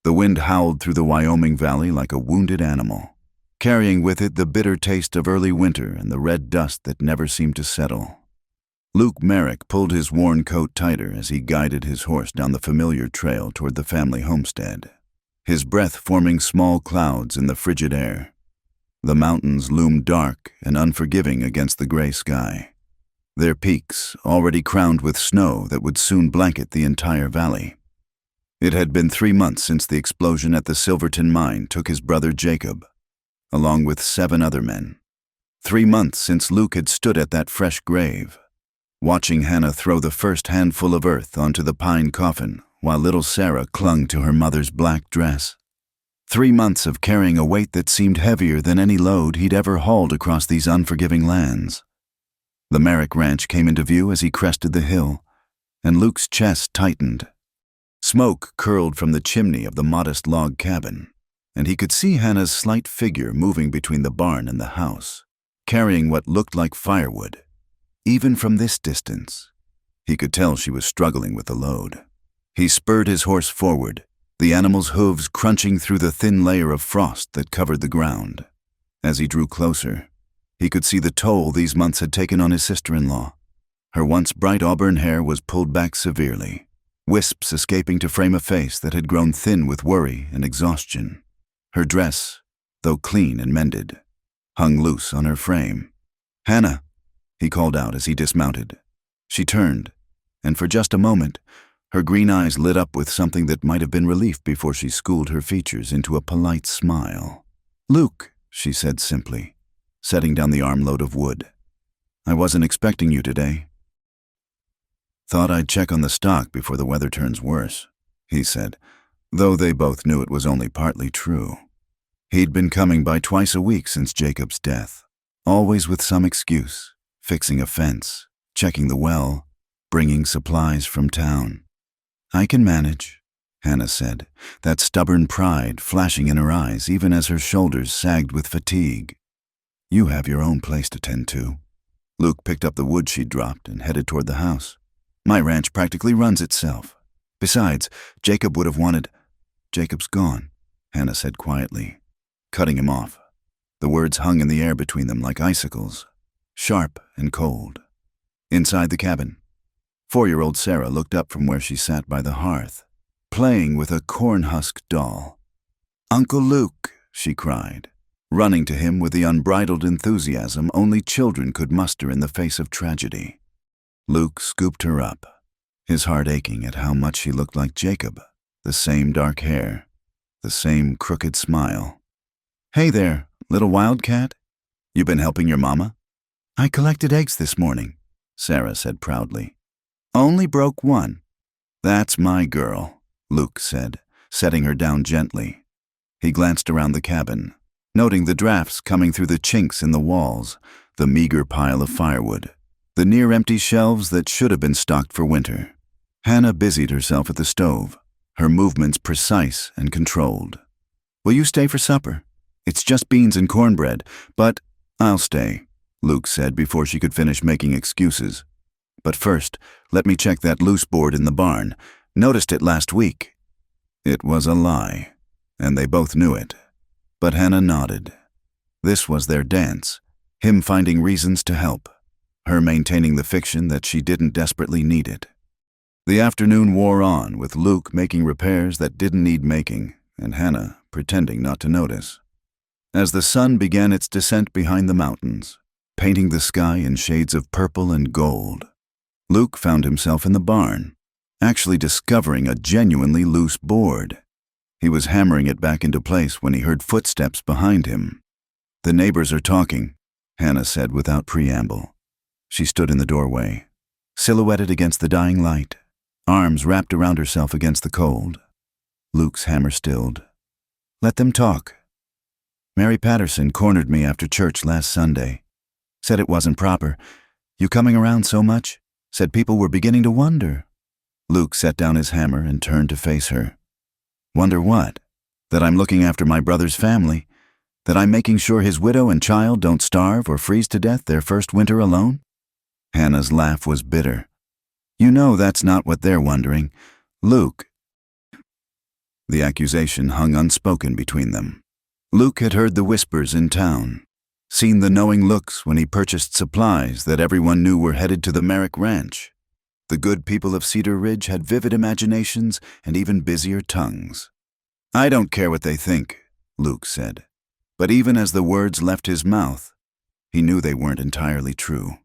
The wind howled through the Wyoming valley like a wounded animal, carrying with it the bitter taste of early winter and the red dust that never seemed to settle. Luke Merrick pulled his worn coat tighter as he guided his horse down the familiar trail toward the family homestead, his breath forming small clouds in the frigid air. The mountains loomed dark and unforgiving against the gray sky, their peaks already crowned with snow that would soon blanket the entire valley. It had been 3 months since the explosion at the Silverton mine took his brother Jacob, along with 7 other men. 3 months since Luke had stood at that fresh grave, watching Hannah throw the first handful of earth onto the pine coffin while little Sarah clung to her mother's black dress. 3 months of carrying a weight that seemed heavier than any load he'd ever hauled across these unforgiving lands. The Merrick ranch came into view as he crested the hill, and Luke's chest tightened. Smoke curled from the chimney of the modest log cabin, and he could see Hannah's slight figure moving between the barn and the house, carrying what looked like firewood. Even from this distance, he could tell she was struggling with the load. He spurred his horse forward, the animal's hooves crunching through the thin layer of frost that covered the ground. As he drew closer, he could see the toll these months had taken on his sister-in-law. Her once bright auburn hair was pulled back severely, wisps escaping to frame a face that had grown thin with worry and exhaustion. Her dress, though clean and mended, hung loose on her frame. "Hannah," he called out as he dismounted. She turned, and for just a moment, her green eyes lit up with something that might have been relief before she schooled her features into a polite smile. "Luke," she said simply, setting down the armload of wood. "I wasn't expecting you today." "Thought I'd check on the stock before the weather turns worse," he said, though they both knew it was only partly true. He'd been coming by twice a week since Jacob's death, always with some excuse, fixing a fence, checking the well, bringing supplies from town. "I can manage," Hannah said, that stubborn pride flashing in her eyes even as her shoulders sagged with fatigue. "You have your own place to tend to." Luke picked up the wood she'd dropped and headed toward the house. "My ranch practically runs itself. Besides, Jacob would have wanted—" "Jacob's gone," Hannah said quietly, cutting him off. The words hung in the air between them like icicles, sharp and cold. Inside the cabin, 4-year-old Sarah looked up from where she sat by the hearth, playing with a corn-husk doll. "Uncle Luke," she cried, running to him with the unbridled enthusiasm only children could muster in the face of tragedy. Luke scooped her up, his heart aching at how much she looked like Jacob, the same dark hair, the same crooked smile. "Hey there, little wildcat. You been helping your mama?" "I collected eggs this morning," Sarah said proudly. "Only broke one." "That's my girl," Luke said, setting her down gently. He glanced around the cabin, noting the drafts coming through the chinks in the walls, the meager pile of firewood, the near-empty shelves that should have been stocked for winter. Hannah busied herself at the stove, her movements precise and controlled. "Will you stay for supper? It's just beans and cornbread, but—" "I'll stay," Luke said before she could finish making excuses. "But first, let me check that loose board in the barn. Noticed it last week." It was a lie, and they both knew it. But Hannah nodded. This was their dance, him finding reasons to help, her maintaining the fiction that she didn't desperately need it. The afternoon wore on, with Luke making repairs that didn't need making, and Hannah pretending not to notice. As the sun began its descent behind the mountains, painting the sky in shades of purple and gold, Luke found himself in the barn, actually discovering a genuinely loose board. He was hammering it back into place when he heard footsteps behind him. "The neighbors are talking," Hannah said without preamble. She stood in the doorway, silhouetted against the dying light, arms wrapped around herself against the cold. Luke's hammer stilled. "Let them talk. Mary Patterson cornered me after church last Sunday. Said it wasn't proper. You coming around so much? Said people were beginning to wonder." Luke set down his hammer and turned to face her. "Wonder what? That I'm looking after my brother's family? That I'm making sure his widow and child don't starve or freeze to death their first winter alone?" Hannah's laugh was bitter. "You know that's not what they're wondering. Luke." The accusation hung unspoken between them. Luke had heard the whispers in town, seen the knowing looks when he purchased supplies that everyone knew were headed to the Merrick Ranch. The good people of Cedar Ridge had vivid imaginations and even busier tongues. "I don't care what they think," Luke said. But even as the words left his mouth, he knew they weren't entirely true.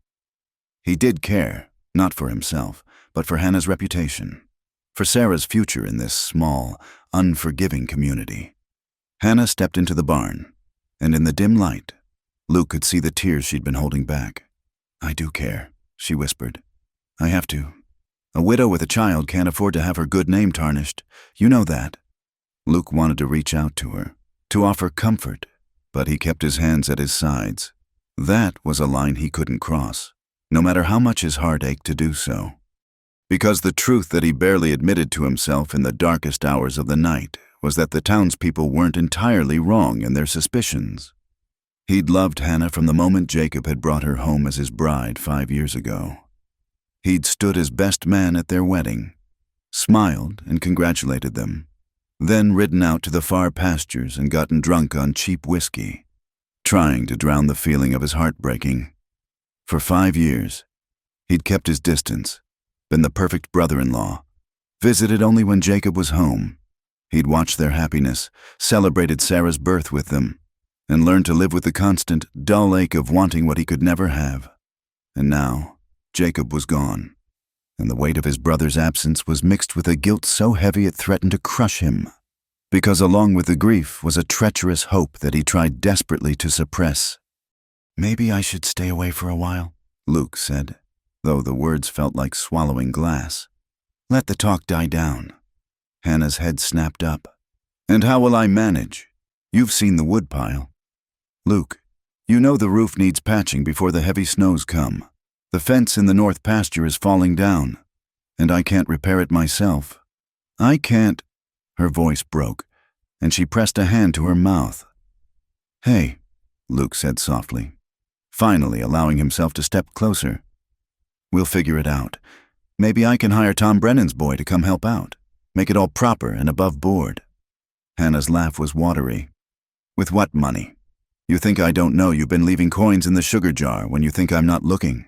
He did care, not for himself, but for Hannah's reputation, for Sarah's future in this small, unforgiving community. Hannah stepped into the barn, and in the dim light, Luke could see the tears she'd been holding back. "I do care," she whispered. "I have to. A widow with a child can't afford to have her good name tarnished. You know that." Luke wanted to reach out to her, to offer comfort, but he kept his hands at his sides. That was a line he couldn't cross, no matter how much his heart ached to do so. Because the truth that he barely admitted to himself in the darkest hours of the night was that the townspeople weren't entirely wrong in their suspicions. He'd loved Hannah from the moment Jacob had brought her home as his bride 5 years ago. He'd stood as best man at their wedding, smiled and congratulated them, then ridden out to the far pastures and gotten drunk on cheap whiskey, trying to drown the feeling of his heartbreaking. For 5 years, he'd kept his distance, been the perfect brother-in-law, visited only when Jacob was home. He'd watched their happiness, celebrated Sarah's birth with them, and learned to live with the constant, dull ache of wanting what he could never have. And now, Jacob was gone, and the weight of his brother's absence was mixed with a guilt so heavy it threatened to crush him, because along with the grief was a treacherous hope that he tried desperately to suppress. "Maybe I should stay away for a while," Luke said, though the words felt like swallowing glass. "Let the talk die down." Hannah's head snapped up. "And how will I manage? You've seen the woodpile. Luke, you know the roof needs patching before the heavy snows come. The fence in the north pasture is falling down, and I can't repair it myself. I can't—" Her voice broke, and she pressed a hand to her mouth. "Hey," Luke said softly, finally allowing himself to step closer. "We'll figure it out. Maybe I can hire Tom Brennan's boy to come help out. Make it all proper and above board." Hannah's laugh was watery. "With what money? You think I don't know you've been leaving coins in the sugar jar when you think I'm not looking?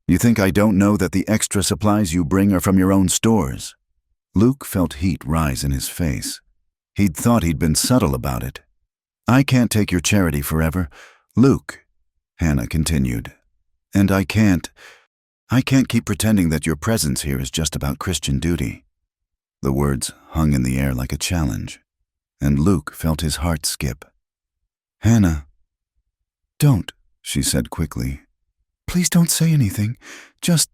You think I don't know that the extra supplies you bring are from your own stores?" Luke felt heat rise in his face. He'd thought he'd been subtle about it. "I can't take your charity forever, Luke," Hannah continued. "And I can't keep pretending that your presence here is just about Christian duty." The words hung in the air like a challenge, and Luke felt his heart skip. "Hannah, don't," she said quickly. "Please don't say anything. Just,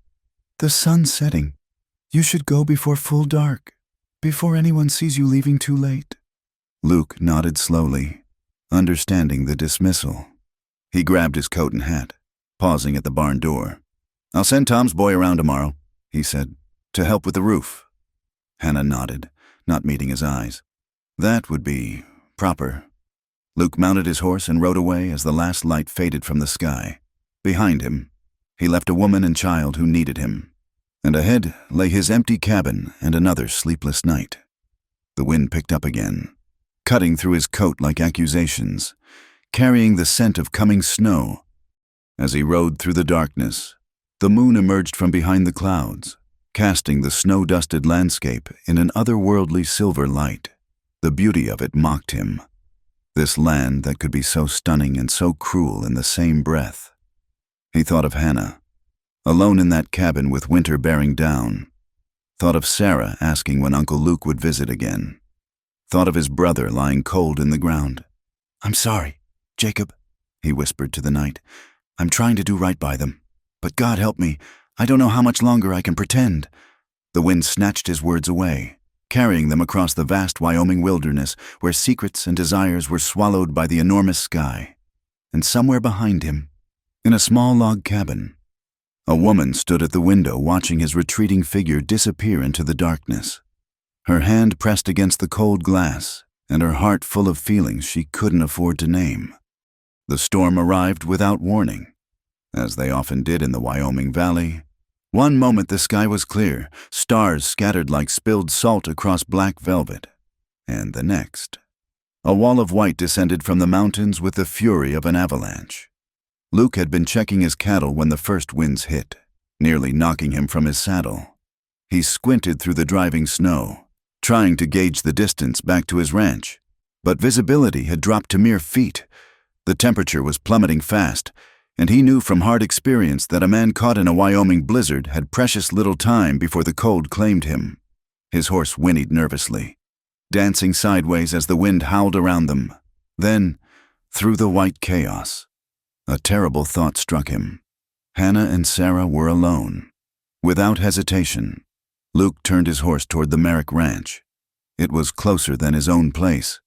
the sun's setting. You should go before full dark, before anyone sees you leaving too late." Luke nodded slowly, understanding the dismissal. He grabbed his coat and hat, pausing at the barn door. "I'll send Tom's boy around tomorrow," he said, "to help with the roof." Hannah nodded, not meeting his eyes. "That would be proper." Luke mounted his horse and rode away as the last light faded from the sky. Behind him, he left a woman and child who needed him, and ahead lay his empty cabin and another sleepless night. The wind picked up again, cutting through his coat like accusations, carrying the scent of coming snow. As he rode through the darkness, the moon emerged from behind the clouds, casting the snow-dusted landscape in an otherworldly silver light. The beauty of it mocked him. This land that could be so stunning and so cruel in the same breath. He thought of Hannah, alone in that cabin with winter bearing down. Thought of Sarah asking when Uncle Luke would visit again. Thought of his brother lying cold in the ground. "I'm sorry, Jacob," he whispered to the night. "I'm trying to do right by them. But God help me, I don't know how much longer I can pretend." The wind snatched his words away, carrying them across the vast Wyoming wilderness where secrets and desires were swallowed by the enormous sky. And somewhere behind him, in a small log cabin, a woman stood at the window watching his retreating figure disappear into the darkness. Her hand pressed against the cold glass, and her heart full of feelings she couldn't afford to name. The storm arrived without warning, as they often did in the Wyoming Valley. One moment the sky was clear, stars scattered like spilled salt across black velvet. and the next. A wall of white descended from the mountains with the fury of an avalanche. Luke had been checking his cattle when the first winds hit, nearly knocking him from his saddle. He squinted through the driving snow, trying to gauge the distance back to his ranch, but visibility had dropped to mere feet. The temperature was plummeting fast, and he knew from hard experience that a man caught in a Wyoming blizzard had precious little time before the cold claimed him. His horse whinnied nervously, dancing sideways as the wind howled around them. Then, through the white chaos, a terrible thought struck him. Hannah and Sarah were alone. Without hesitation, Luke turned his horse toward the Merrick Ranch. It was closer than his own place,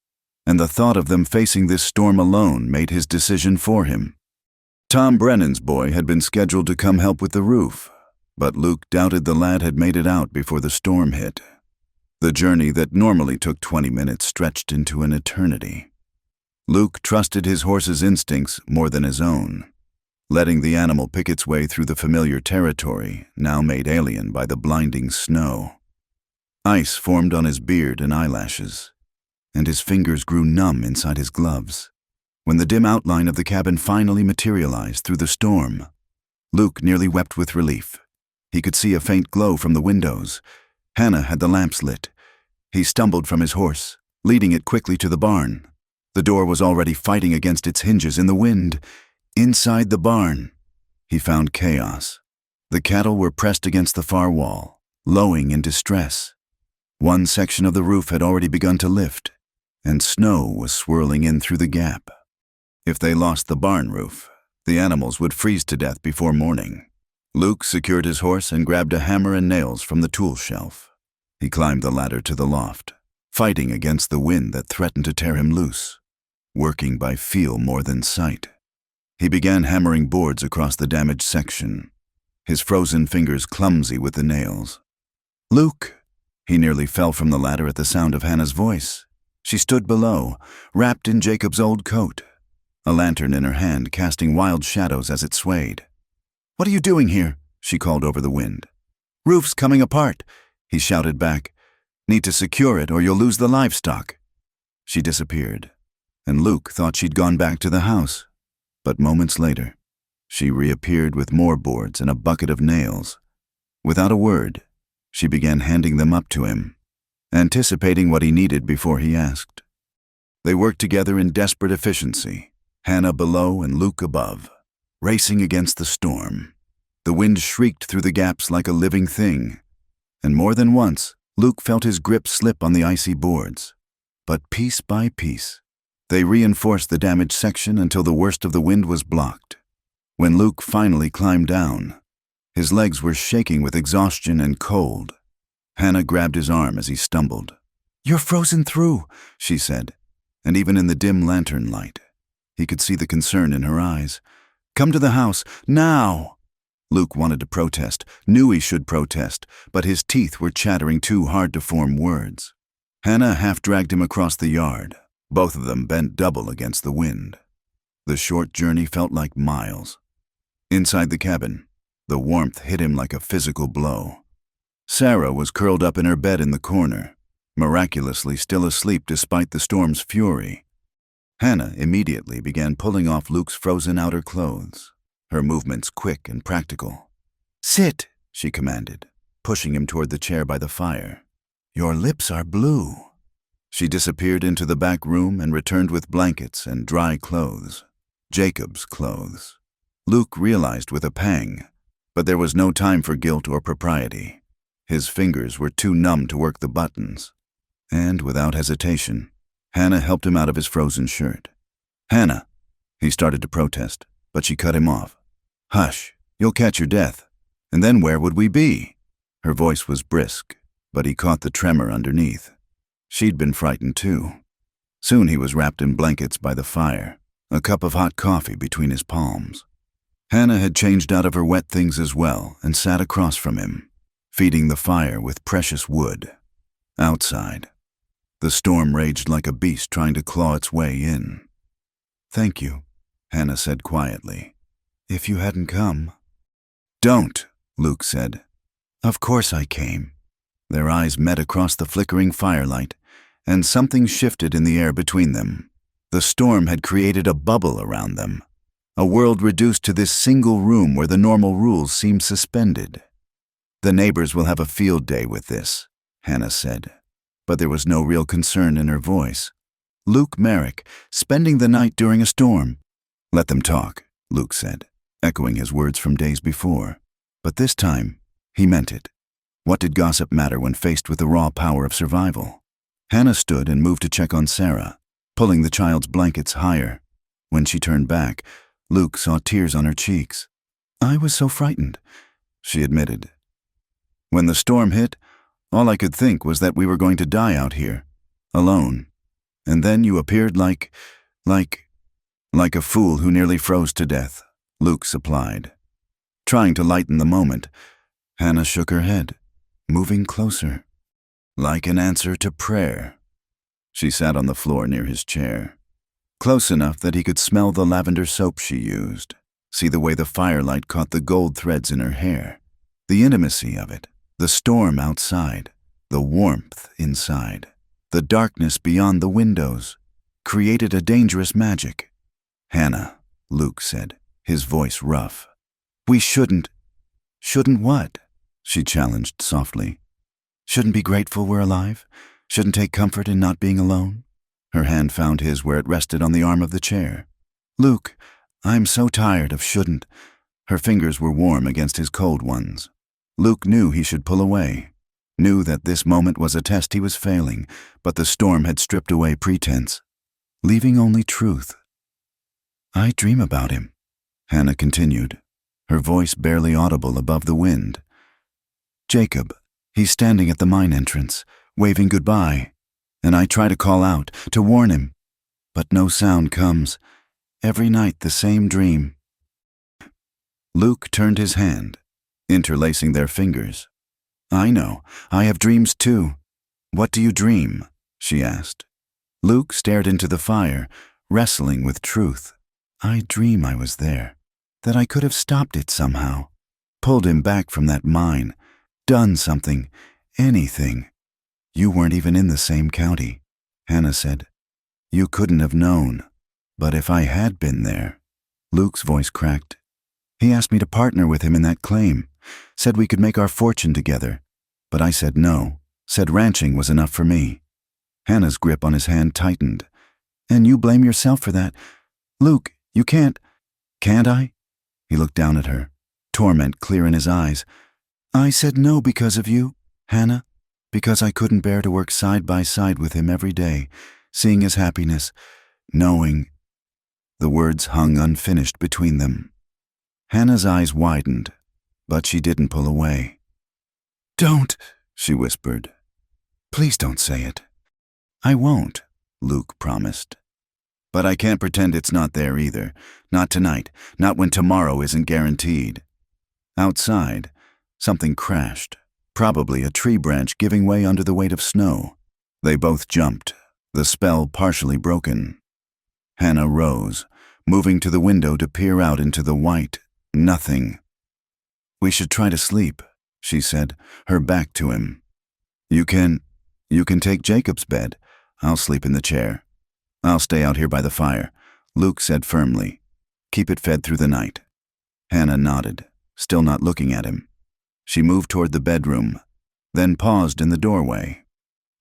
and the thought of them facing this storm alone made his decision for him. Tom Brennan's boy had been scheduled to come help with the roof, but Luke doubted the lad had made it out before the storm hit. The journey that normally took 20 minutes stretched into an eternity. Luke trusted his horse's instincts more than his own, letting the animal pick its way through the familiar territory, now made alien by the blinding snow. Ice formed on his beard and eyelashes, and his fingers grew numb inside his gloves. When the dim outline of the cabin finally materialized through the storm, Luke nearly wept with relief. He could see a faint glow from the windows. Hannah had the lamps lit. He stumbled from his horse, leading it quickly to the barn. The door was already fighting against its hinges in the wind. Inside the barn, he found chaos. The cattle were pressed against the far wall, lowing in distress. One section of the roof had already begun to lift, and snow was swirling in through the gap. If they lost the barn roof, the animals would freeze to death before morning. Luke secured his horse and grabbed a hammer and nails from the tool shelf. He climbed the ladder to the loft, fighting against the wind that threatened to tear him loose, working by feel more than sight. He began hammering boards across the damaged section, his frozen fingers clumsy with the nails. "Luke!" He nearly fell from the ladder at the sound of Hannah's voice. She stood below, wrapped in Jacob's old coat, a lantern in her hand casting wild shadows as it swayed. "What are you doing here?" she called over the wind. "Roof's coming apart," he shouted back. "Need to secure it or you'll lose the livestock." She disappeared, and Luke thought she'd gone back to the house. But moments later, she reappeared with more boards and a bucket of nails. Without a word, she began handing them up to him, anticipating what he needed before he asked. They worked together in desperate efficiency, Hannah below and Luke above, racing against the storm. The wind shrieked through the gaps like a living thing, and more than once, Luke felt his grip slip on the icy boards. But piece by piece, they reinforced the damaged section until the worst of the wind was blocked. When Luke finally climbed down, his legs were shaking with exhaustion and cold. Hannah grabbed his arm as he stumbled. "You're frozen through," she said, and even in the dim lantern light, he could see the concern in her eyes. "Come to the house, now!" Luke wanted to protest, knew he should protest, but his teeth were chattering too hard to form words. Hannah half dragged him across the yard, both of them bent double against the wind. The short journey felt like miles. Inside the cabin, the warmth hit him like a physical blow. Sarah was curled up in her bed in the corner, miraculously still asleep despite the storm's fury. Hannah immediately began pulling off Luke's frozen outer clothes, her movements quick and practical. "Sit," she commanded, pushing him toward the chair by the fire. "Your lips are blue." She disappeared into the back room and returned with blankets and dry clothes, Jacob's clothes. Luke realized with a pang, but there was no time for guilt or propriety. His fingers were too numb to work the buttons, and without hesitation, Hannah helped him out of his frozen shirt. "Hannah," he started to protest, but she cut him off. "Hush, you'll catch your death. And then where would we be?" Her voice was brisk, but he caught the tremor underneath. She'd been frightened too. Soon he was wrapped in blankets by the fire, a cup of hot coffee between his palms. Hannah had changed out of her wet things as well and sat across from him, feeding the fire with precious wood. Outside, the storm raged like a beast trying to claw its way in. "Thank you," Hannah said quietly. "If you hadn't come—" "Don't," Luke said. "Of course I came." Their eyes met across the flickering firelight, and something shifted in the air between them. The storm had created a bubble around them, a world reduced to this single room where the normal rules seemed suspended. "The neighbors will have a field day with this," Hannah said, but there was no real concern in her voice. Luke Merrick, spending the night during a storm. "Let them talk," Luke said, echoing his words from days before. But this time, he meant it. What did gossip matter when faced with the raw power of survival? Hannah stood and moved to check on Sarah, pulling the child's blankets higher. When she turned back, Luke saw tears on her cheeks. "I was so frightened," she admitted. "When the storm hit, all I could think was that we were going to die out here, alone. And then you appeared like a fool who nearly froze to death," Luke supplied. Trying to lighten the moment, Hannah shook her head, moving closer. "Like an answer to prayer." She sat on the floor near his chair, close enough that he could smell the lavender soap she used, see the way the firelight caught the gold threads in her hair. The intimacy of it, the storm outside, the warmth inside, the darkness beyond the windows, created a dangerous magic. "Hannah," Luke said, his voice rough. "We shouldn't." "Shouldn't what?" she challenged softly. "Shouldn't be grateful we're alive? Shouldn't take comfort in not being alone?" Her hand found his where it rested on the arm of the chair. "Luke, I'm so tired of shouldn't." Her fingers were warm against his cold ones. Luke knew he should pull away, knew that this moment was a test he was failing, but the storm had stripped away pretense, leaving only truth. "I dream about him," Hannah continued, her voice barely audible above the wind. "Jacob, he's standing at the mine entrance, waving goodbye, and I try to call out, to warn him, but no sound comes. Every night the same dream." Luke turned his hand, interlacing their fingers. "I know, I have dreams too." "What do you dream?" she asked. Luke stared into the fire, wrestling with truth. "I dream I was there, that I could have stopped it somehow, pulled him back from that mine, done something, anything." "You weren't even in the same county," Hannah said. "You couldn't have known. But if I had been there," Luke's voice cracked. "He asked me to partner with him in that claim, said we could make our fortune together. But I said no, said ranching was enough for me." Hannah's grip on his hand tightened. "And you blame yourself for that? Luke, you can't." "Can't I?" He looked down at her, torment clear in his eyes. "I said no because of you, Hannah, because I couldn't bear to work side by side with him every day, seeing his happiness, knowing." The words hung unfinished between them. Hannah's eyes widened, but she didn't pull away. "Don't," she whispered. "Please don't say it." "I won't," Luke promised. "But I can't pretend it's not there either. Not tonight, not when tomorrow isn't guaranteed." Outside, something crashed, probably a tree branch giving way under the weight of snow. They both jumped, the spell partially broken. Hannah rose, moving to the window to peer out into the white nothing. "We should try to sleep," she said, her back to him. You can take Jacob's bed. I'll sleep in the chair." "I'll stay out here by the fire," Luke said firmly. "Keep it fed through the night." Hannah nodded, still not looking at him. She moved toward the bedroom, then paused in the doorway.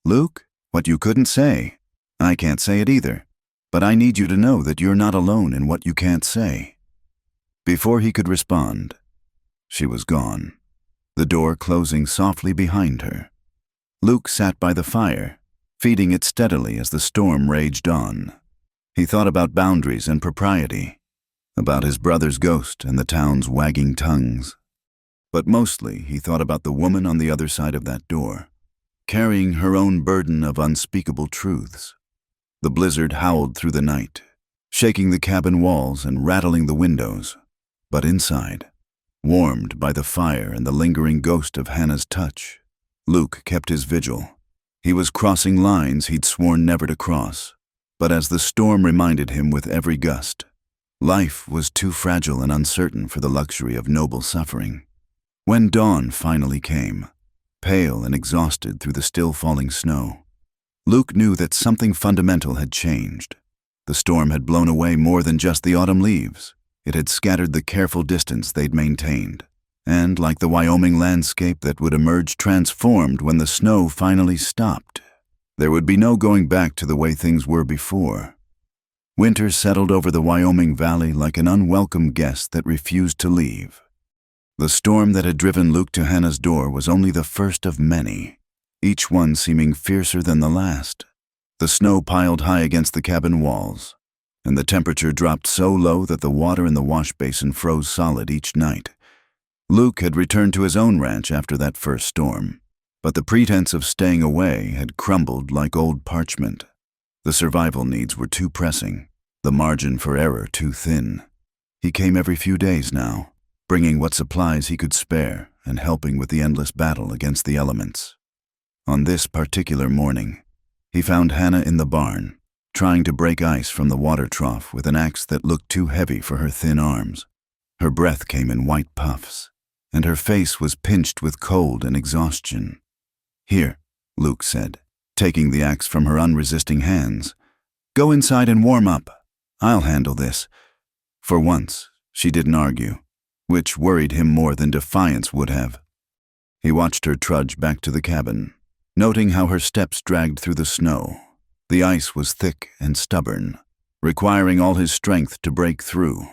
"Luke, what you couldn't say. I can't say it either, but I need you to know that you're not alone in what you can't say." Before he could respond, she was gone, the door closing softly behind her. Luke sat by the fire, feeding it steadily as the storm raged on. He thought about boundaries and propriety, about his brother's ghost and the town's wagging tongues. But mostly he thought about the woman on the other side of that door, carrying her own burden of unspeakable truths. The blizzard howled through the night, shaking the cabin walls and rattling the windows. But inside, warmed by the fire and the lingering ghost of Hannah's touch, Luke kept his vigil. He was crossing lines he'd sworn never to cross, but as the storm reminded him with every gust, life was too fragile and uncertain for the luxury of noble suffering. When dawn finally came, pale and exhausted through the still falling snow, Luke knew that something fundamental had changed. The storm had blown away more than just the autumn leaves. It had scattered the careful distance they'd maintained. And, like the Wyoming landscape that would emerge transformed when the snow finally stopped, there would be no going back to the way things were before. Winter settled over the Wyoming Valley like an unwelcome guest that refused to leave. The storm that had driven Luke to Hannah's door was only the first of many, each one seeming fiercer than the last. The snow piled high against the cabin walls, and the temperature dropped so low that the water in the wash basin froze solid each night. Luke had returned to his own ranch after that first storm, but the pretense of staying away had crumbled like old parchment. The survival needs were too pressing, the margin for error too thin. He came every few days now, bringing what supplies he could spare and helping with the endless battle against the elements. On this particular morning, he found Hannah in the barn, trying to break ice from the water trough with an axe that looked too heavy for her thin arms. Her breath came in white puffs, and her face was pinched with cold and exhaustion. "Here," Luke said, taking the axe from her unresisting hands. "Go inside and warm up. I'll handle this." For once, she didn't argue, which worried him more than defiance would have. He watched her trudge back to the cabin, noting how her steps dragged through the snow. The ice was thick and stubborn, requiring all his strength to break through.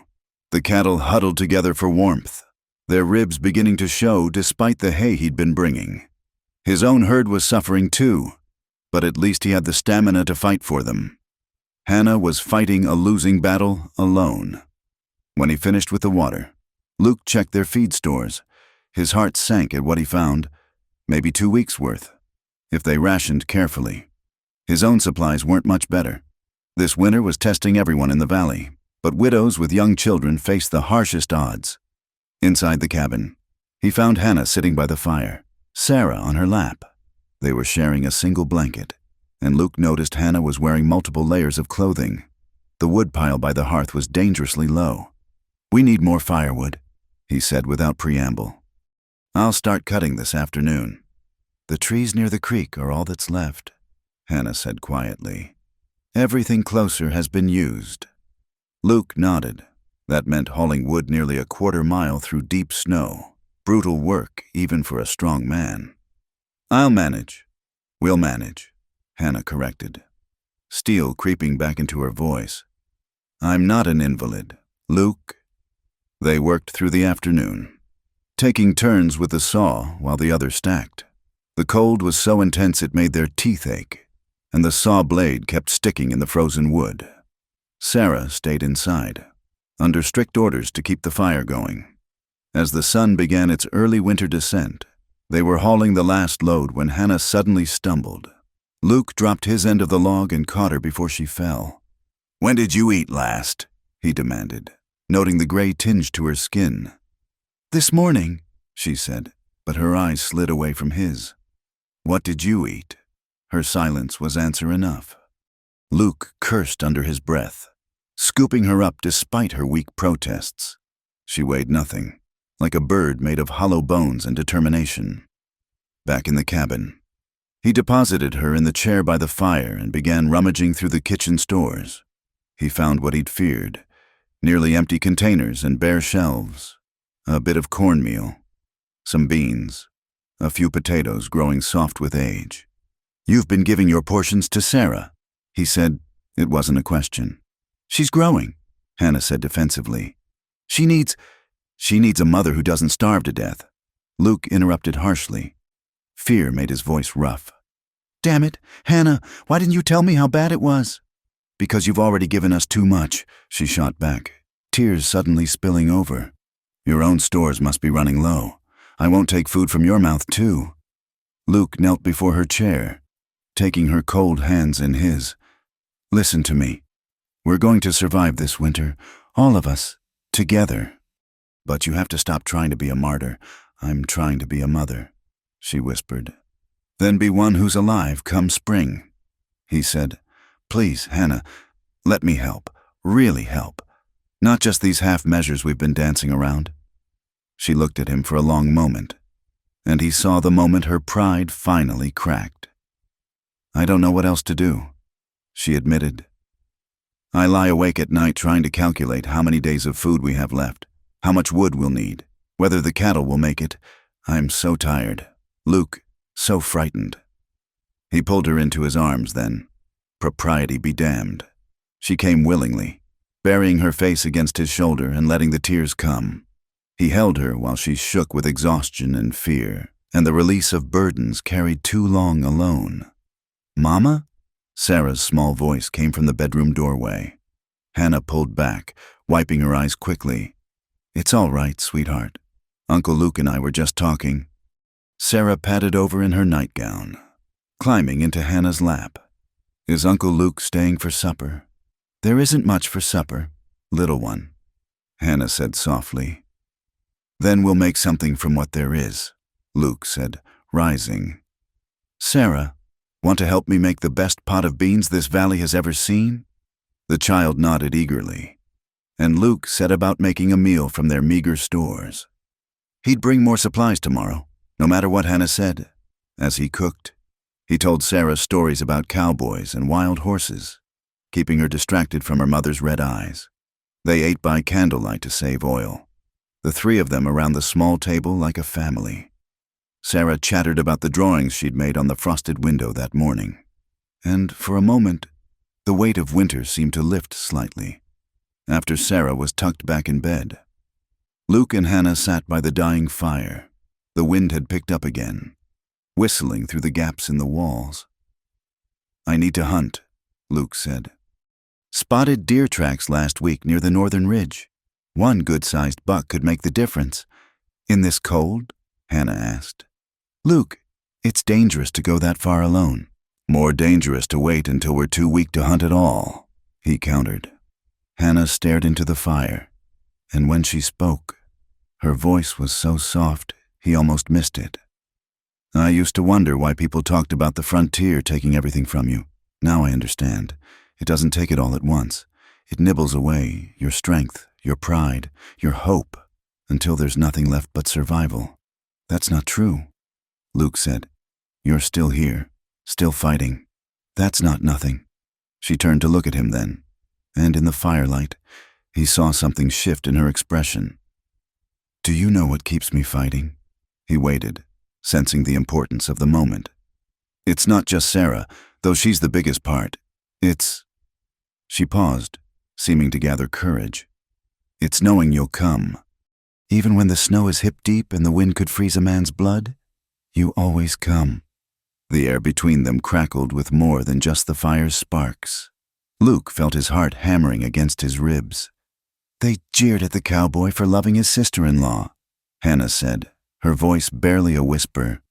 The cattle huddled together for warmth, their ribs beginning to show despite the hay he'd been bringing. His own herd was suffering too, but at least he had the stamina to fight for them. Hannah was fighting a losing battle alone. When he finished with the water, Luke checked their feed stores. His heart sank at what he found, maybe 2 weeks' worth, if they rationed carefully. His own supplies weren't much better. This winter was testing everyone in the valley, but widows with young children faced the harshest odds. Inside the cabin, he found Hannah sitting by the fire, Sarah on her lap. They were sharing a single blanket, and Luke noticed Hannah was wearing multiple layers of clothing. The woodpile by the hearth was dangerously low. "We need more firewood," he said without preamble. "I'll start cutting this afternoon." "The trees near the creek are all that's left," Hannah said quietly. "Everything closer has been used." Luke nodded. That meant hauling wood nearly a quarter-mile through deep snow. Brutal work, even for a strong man. "I'll manage." "We'll manage," Hannah corrected, steel creeping back into her voice. "I'm not an invalid, Luke." They worked through the afternoon, taking turns with the saw while the other stacked. The cold was so intense it made their teeth ache, and the saw blade kept sticking in the frozen wood. Sarah stayed inside, under strict orders to keep the fire going. As the sun began its early winter descent, they were hauling the last load when Hannah suddenly stumbled. Luke dropped his end of the log and caught her before she fell. "When did you eat last?" he demanded, noting the gray tinge to her skin. "This morning," she said, but her eyes slid away from his. "What did you eat?" Her silence was answer enough. Luke cursed under his breath, scooping her up despite her weak protests. She weighed nothing, like a bird made of hollow bones and determination. Back in the cabin, he deposited her in the chair by the fire and began rummaging through the kitchen stores. He found what he'd feared, nearly empty containers and bare shelves, a bit of cornmeal, some beans, a few potatoes growing soft with age. "You've been giving your portions to Sarah," he said. It wasn't a question. "She's growing," Hannah said defensively. She needs a mother who doesn't starve to death." Luke interrupted harshly. Fear made his voice rough. "Damn it, Hannah, why didn't you tell me how bad it was?" "Because you've already given us too much," she shot back, tears suddenly spilling over. "Your own stores must be running low. I won't take food from your mouth, too." Luke knelt before her chair, taking her cold hands in his. "Listen to me. We're going to survive this winter, all of us, together. But you have to stop trying to be a martyr. I'm trying to be a mother," she whispered. "Then be one who's alive come spring," he said. "Please, Hannah, let me help, really help. Not just these half measures we've been dancing around." She looked at him for a long moment, and he saw the moment her pride finally cracked. I don't know what else to do, she admitted. I lie awake at night trying to calculate how many days of food we have left, how much wood we'll need, whether the cattle will make it. I'm so tired. Luke, so frightened. He pulled her into his arms then. Propriety be damned. She came willingly, burying her face against his shoulder and letting the tears come. He held her while she shook with exhaustion and fear, and the release of burdens carried too long alone. Mama? Sarah's small voice came from the bedroom doorway. Hannah pulled back, wiping her eyes quickly. It's all right, sweetheart. Uncle Luke and I were just talking. Sarah padded over in her nightgown, climbing into Hannah's lap. Is Uncle Luke staying for supper? There isn't much for supper, little one, Hannah said softly. Then we'll make something from what there is, Luke said, rising. Sarah, want to help me make the best pot of beans this valley has ever seen? The child nodded eagerly, and Luke set about making a meal from their meager stores. He'd bring more supplies tomorrow, no matter what Hannah said. As he cooked, he told Sarah stories about cowboys and wild horses, keeping her distracted from her mother's red eyes. They ate by candlelight to save oil, the three of them around the small table like a family. Sarah chattered about the drawings she'd made on the frosted window that morning, and for a moment, the weight of winter seemed to lift slightly, after Sarah was tucked back in bed. Luke and Hannah sat by the dying fire. The wind had picked up again, whistling through the gaps in the walls. I need to hunt, Luke said. Spotted deer tracks last week near the northern ridge. One good-sized buck could make the difference. In this cold? Hannah asked. Luke, it's dangerous to go that far alone. More dangerous to wait until we're too weak to hunt at all, he countered. Hannah stared into the fire, and when she spoke, her voice was so soft he almost missed it. I used to wonder why people talked about the frontier taking everything from you. Now I understand. It doesn't take it all at once. It nibbles away your strength, your pride, your hope, until there's nothing left but survival. That's not true, Luke said. You're still here, still fighting. That's not nothing. She turned to look at him then, and in the firelight, he saw something shift in her expression. Do you know what keeps me fighting? He waited, sensing the importance of the moment. It's not just Sarah, though she's the biggest part. It's... She paused, seeming to gather courage. It's knowing you'll come. Even when the snow is hip-deep and the wind could freeze a man's blood, you always come. The air between them crackled with more than just the fire's sparks. Luke felt his heart hammering against his ribs. They jeered at the cowboy for loving his sister-in-law, Hannah said, her voice barely a whisper.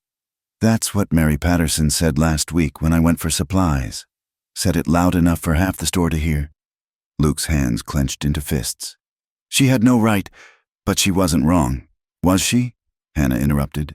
That's what Mary Patterson said last week when I went for supplies. Said it loud enough for half the store to hear. Luke's hands clenched into fists. She had no right, but she wasn't wrong. Was she? Hannah interrupted.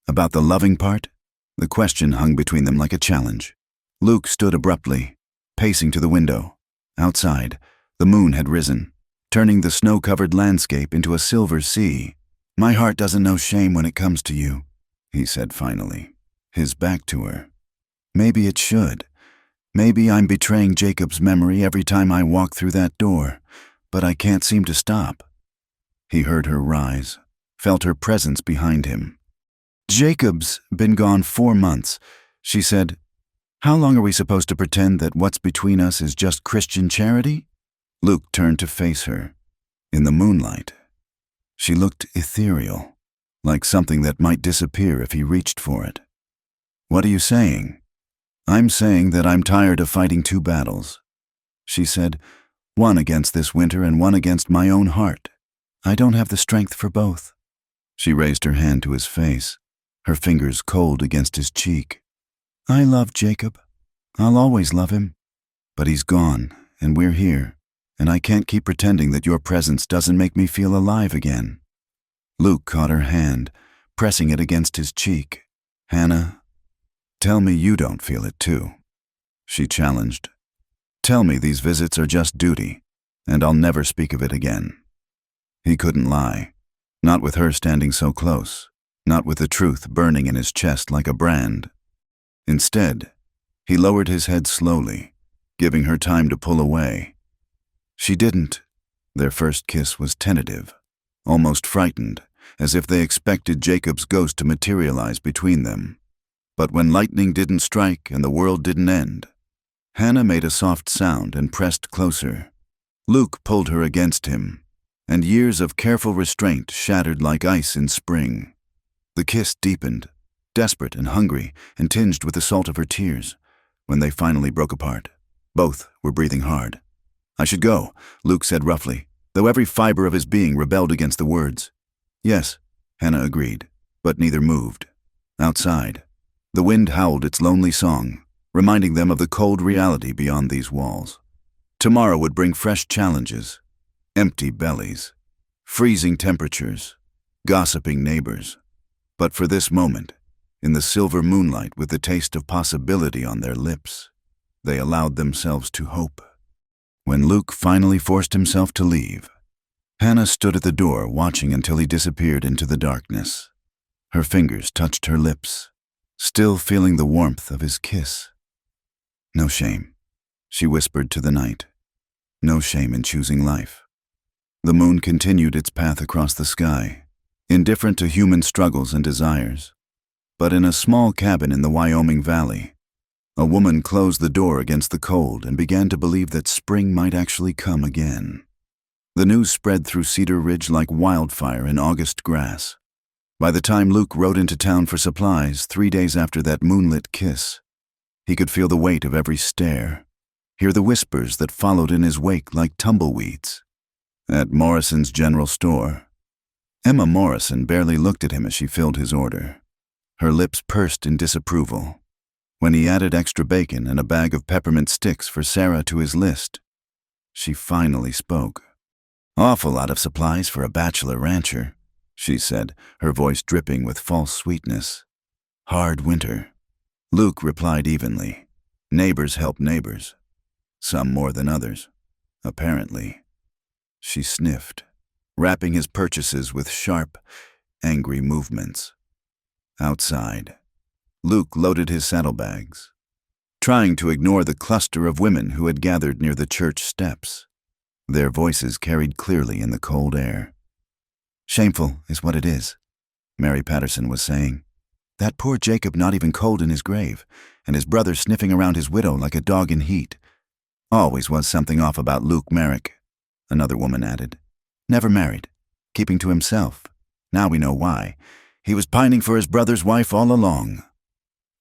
About the loving part? The question hung between them like a challenge. Luke stood abruptly, pacing to the window. Outside, the moon had risen, turning the snow-covered landscape into a silver sea. My heart doesn't know shame when it comes to you, he said finally, his back to her. Maybe it should. Maybe I'm betraying Jacob's memory every time I walk through that door, but I can't seem to stop. He heard her rise, felt her presence behind him. Jacob's been gone 4 months, she said. How long are we supposed to pretend that what's between us is just Christian charity? Luke turned to face her. In the moonlight, she looked ethereal, like something that might disappear if he reached for it. What are you saying? I'm saying that I'm tired of fighting 2 battles, she said, one against this winter and one against my own heart. I don't have the strength for both. She raised her hand to his face, her fingers cold against his cheek. I love Jacob. I'll always love him. But he's gone, and we're here, and I can't keep pretending that your presence doesn't make me feel alive again. Luke caught her hand, pressing it against his cheek. Hannah, tell me you don't feel it too, she challenged. Tell me these visits are just duty, and I'll never speak of it again. He couldn't lie, not with her standing so close, not with the truth burning in his chest like a brand. Instead, He lowered his head slowly, giving her time to pull away. She didn't. Their first kiss was tentative, almost frightened, as if they expected Jacob's ghost to materialize between them. But when lightning didn't strike and the world didn't end, Hannah made a soft sound and pressed closer. Luke pulled her against him, and years of careful restraint shattered like ice in spring. The kiss deepened, desperate and hungry, and tinged with the salt of her tears. When they finally broke apart, both were breathing hard. "I should go," Luke said roughly, though every fiber of his being rebelled against the words. "Yes," Hannah agreed, but neither moved. Outside, the wind howled its lonely song, reminding them of the cold reality beyond these walls. Tomorrow would bring fresh challenges, empty bellies, freezing temperatures, gossiping neighbors. But for this moment, in the silver moonlight with the taste of possibility on their lips, they allowed themselves to hope. When Luke finally forced himself to leave, Hannah stood at the door watching until he disappeared into the darkness. Her fingers touched her lips, still feeling the warmth of his kiss. "No shame," she whispered to the night. "No shame in choosing life." The moon continued its path across the sky, indifferent to human struggles and desires. But in a small cabin in the Wyoming Valley, a woman closed the door against the cold and began to believe that spring might actually come again. The news spread through Cedar Ridge like wildfire in August grass. By the time Luke rode into town for supplies 3 days after that moonlit kiss, he could feel the weight of every stare, hear the whispers that followed in his wake like tumbleweeds. At Morrison's general store, Emma Morrison barely looked at him as she filled his order. Her lips pursed in disapproval. When he added extra bacon and a bag of peppermint sticks for Sarah to his list, she finally spoke. "Awful lot of supplies for a bachelor rancher," she said, her voice dripping with false sweetness. "Hard winter." Luke replied evenly. "Neighbors help neighbors. Some more than others, apparently." She sniffed, wrapping his purchases with sharp, angry movements. Outside, Luke loaded his saddlebags, trying to ignore the cluster of women who had gathered near the church steps. Their voices carried clearly in the cold air. "Shameful is what it is," Mary Patterson was saying. "That poor Jacob not even cold in his grave, and his brother sniffing around his widow like a dog in heat. Always was something off about Luke Merrick," another woman added. "Never married, keeping to himself. Now we know why. He was pining for his brother's wife all along."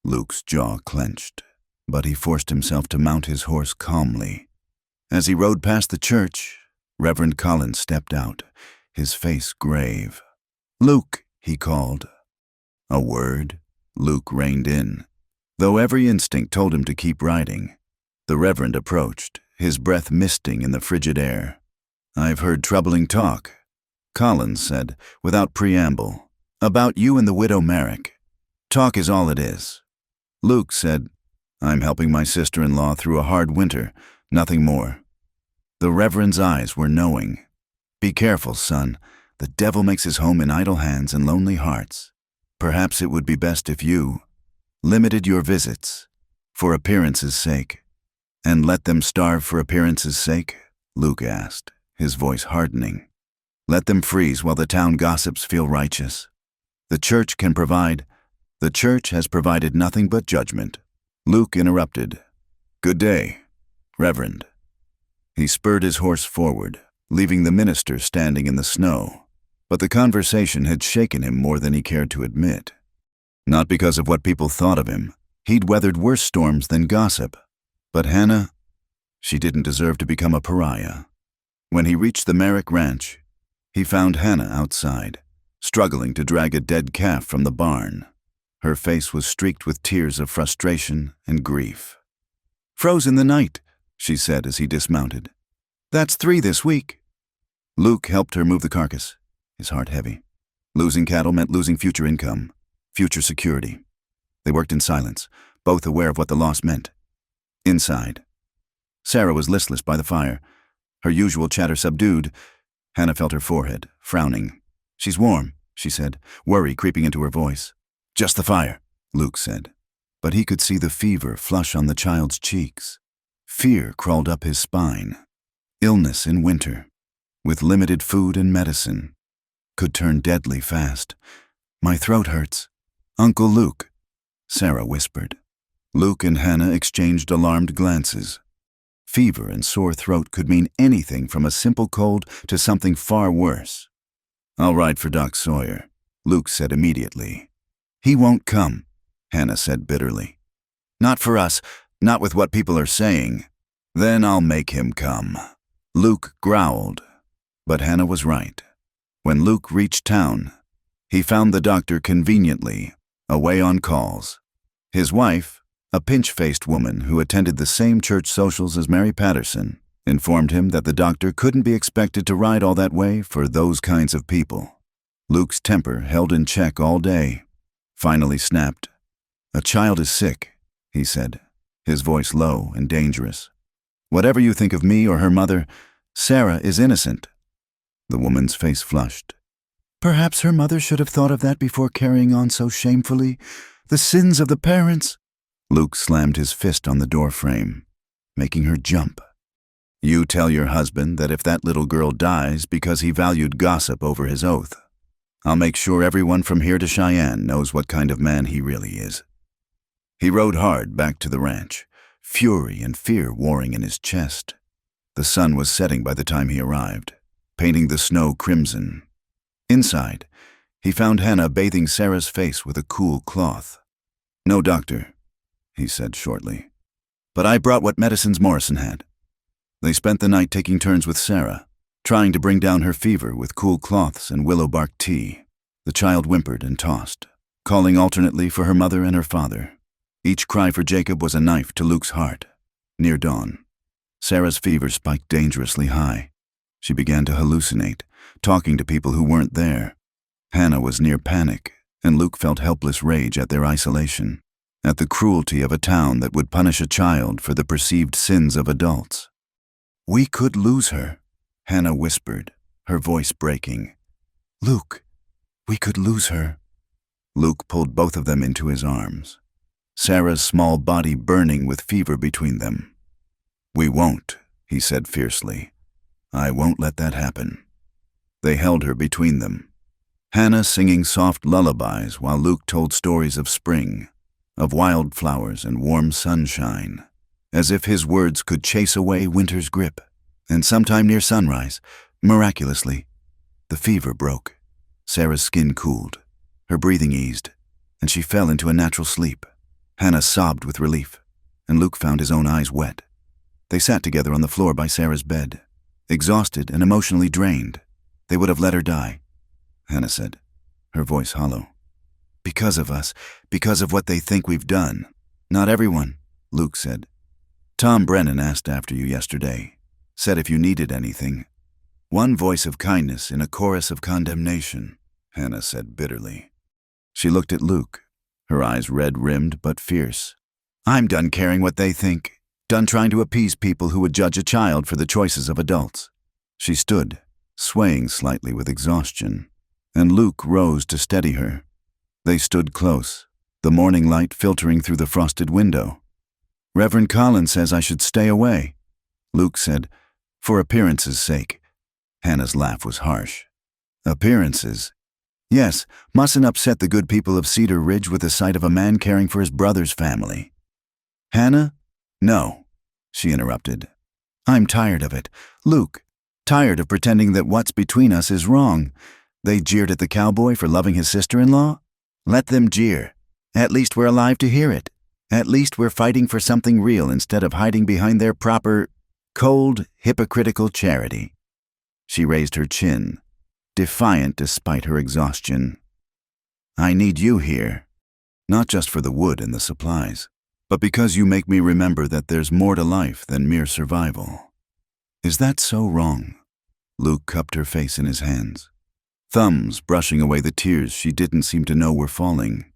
Luke's jaw clenched, but he forced himself to mount his horse calmly. As he rode past the church, Reverend Collins stepped out, his face grave. "Luke," he called. A word, Luke reined in, though every instinct told him to keep riding. The Reverend approached, his breath misting in the frigid air. "I've heard troubling talk," Collins said, without preamble, "about you and the widow Merrick. Talk is all it is." Luke said, "I'm helping my sister-in-law through a hard winter, nothing more." The Reverend's eyes were knowing. "Be careful, son. The devil makes his home in idle hands and lonely hearts. Perhaps it would be best if you limited your visits, for appearance's sake." "And let them starve for appearance's sake?" Luke asked, his voice hardening. "Let them freeze while the town gossips feel righteous. The church can provide. The church has provided nothing but judgment." Luke interrupted. "Good day, Reverend." He spurred his horse forward, leaving the minister standing in the snow. But the conversation had shaken him more than he cared to admit. Not because of what people thought of him. He'd weathered worse storms than gossip. But Hannah, she didn't deserve to become a pariah. When he reached the Merrick Ranch, he found Hannah outside, struggling to drag a dead calf from the barn. Her face was streaked with tears of frustration and grief. "Froze in the night," she said as he dismounted. "That's 3 this week." Luke helped her move the carcass, his heart heavy. Losing cattle meant losing future income, future security. They worked in silence, both aware of what the loss meant. Inside, Sarah was listless by the fire, her usual chatter subdued. Hannah felt her forehead, frowning. "She's warm," she said, worry creeping into her voice. "Just the fire," Luke said. but he could see the fever flush on the child's cheeks. Fear crawled up his spine. Illness in winter, with limited food and medicine, could turn deadly fast. "My throat hurts. Uncle Luke," Sarah whispered. Luke and Hannah exchanged alarmed glances. Fever and sore throat could mean anything from a simple cold to something far worse. "I'll ride for Doc Sawyer," Luke said immediately. "He won't come," Hannah said bitterly. "Not for us, not with what people are saying." "Then I'll make him come," Luke growled. But Hannah was right. When Luke reached town, he found the doctor conveniently away on calls. His wife, a pinch-faced woman who attended the same church socials as Mary Patterson, informed him that the doctor couldn't be expected to ride all that way for those kinds of people. Luke's temper, held in check all day, finally snapped. "A child is sick," he said, his voice low and dangerous. "Whatever you think of me or her mother, Sarah is innocent." The woman's face flushed. "Perhaps her mother should have thought of that before carrying on so shamefully. The sins of the parents." Luke slammed his fist on the door frame, making her jump. "You tell your husband that if that little girl dies because he valued gossip over his oath, I'll make sure everyone from here to Cheyenne knows what kind of man he really is." He rode hard back to the ranch, fury and fear warring in his chest. The sun was setting by the time he arrived, painting the snow crimson. Inside, he found Hannah bathing Sarah's face with a cool cloth. "No doctor," he said shortly, "but I brought what medicines Morrison had." They spent the night taking turns with Sarah, trying to bring down her fever with cool cloths and willow bark tea. The child whimpered and tossed, calling alternately for her mother and her father. Each cry for Jacob was a knife to Luke's heart. Near dawn, Sarah's fever spiked dangerously high. She began to hallucinate, talking to people who weren't there. Hannah was near panic, and Luke felt helpless rage at their isolation, at the cruelty of a town that would punish a child for the perceived sins of adults. "We could lose her," Hannah whispered, her voice breaking. "Luke, we could lose her." Luke pulled both of them into his arms, Sarah's small body burning with fever between them. "We won't," he said fiercely. "I won't let that happen." They held her between them, Hannah singing soft lullabies while Luke told stories of spring, of wildflowers and warm sunshine, as if his words could chase away winter's grip. And sometime near sunrise, miraculously, the fever broke. Sarah's skin cooled, her breathing eased, and she fell into a natural sleep. Hannah sobbed with relief, and Luke found his own eyes wet. They sat together on the floor by Sarah's bed, exhausted and emotionally drained. They would have let her die, Hannah said, her voice hollow. "Because of us, because of what they think we've done." "Not everyone," Luke said. "Tom Brennan asked after you yesterday, said if you needed anything." "One voice of kindness in a chorus of condemnation," Hannah said bitterly. She looked at Luke, her eyes red-rimmed but fierce. "I'm done caring what they think, done trying to appease people who would judge a child for the choices of adults." She stood, swaying slightly with exhaustion, and Luke rose to steady her. They stood close, the morning light filtering through the frosted window. "Reverend Collins says I should stay away," Luke said, "for appearances' sake." Hannah's laugh was harsh. "Appearances? Yes, mustn't upset the good people of Cedar Ridge with the sight of a man caring for his brother's family." "Hannah? No," she interrupted. "I'm tired of it. Luke, tired of pretending that what's between us is wrong. They jeered at the cowboy for loving his sister-in-law? Let them jeer. At least we're alive to hear it. At least we're fighting for something real instead of hiding behind their proper, cold, hypocritical charity." She raised her chin, defiant despite her exhaustion. "I need you here, not just for the wood and the supplies, but because you make me remember that there's more to life than mere survival." "Is that so wrong?" Luke cupped her face in his hands, thumbs brushing away the tears she didn't seem to know were falling.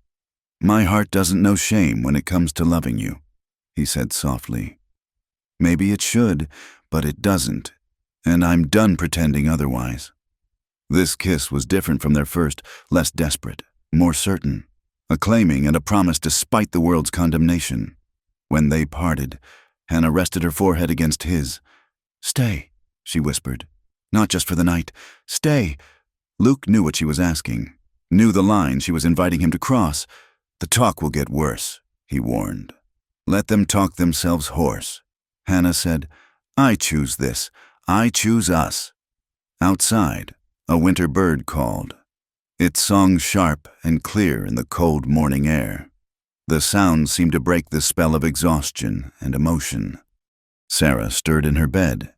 "My heart doesn't know shame when it comes to loving you," he said softly. "Maybe it should, but it doesn't, and I'm done pretending otherwise." This kiss was different from their first, less desperate, more certain. a claiming and a promise despite the world's condemnation. When they parted, Hannah rested her forehead against his. "Stay," she whispered. "Not just for the night. Stay." Luke knew what she was asking, knew the line she was inviting him to cross. "The talk will get worse," he warned. "Let them talk themselves hoarse." Hannah said, "I choose this. I choose us." Outside, a winter bird called. Its song sharp and clear in the cold morning air. The sound seemed to break the spell of exhaustion and emotion. Sarah stirred in her bed,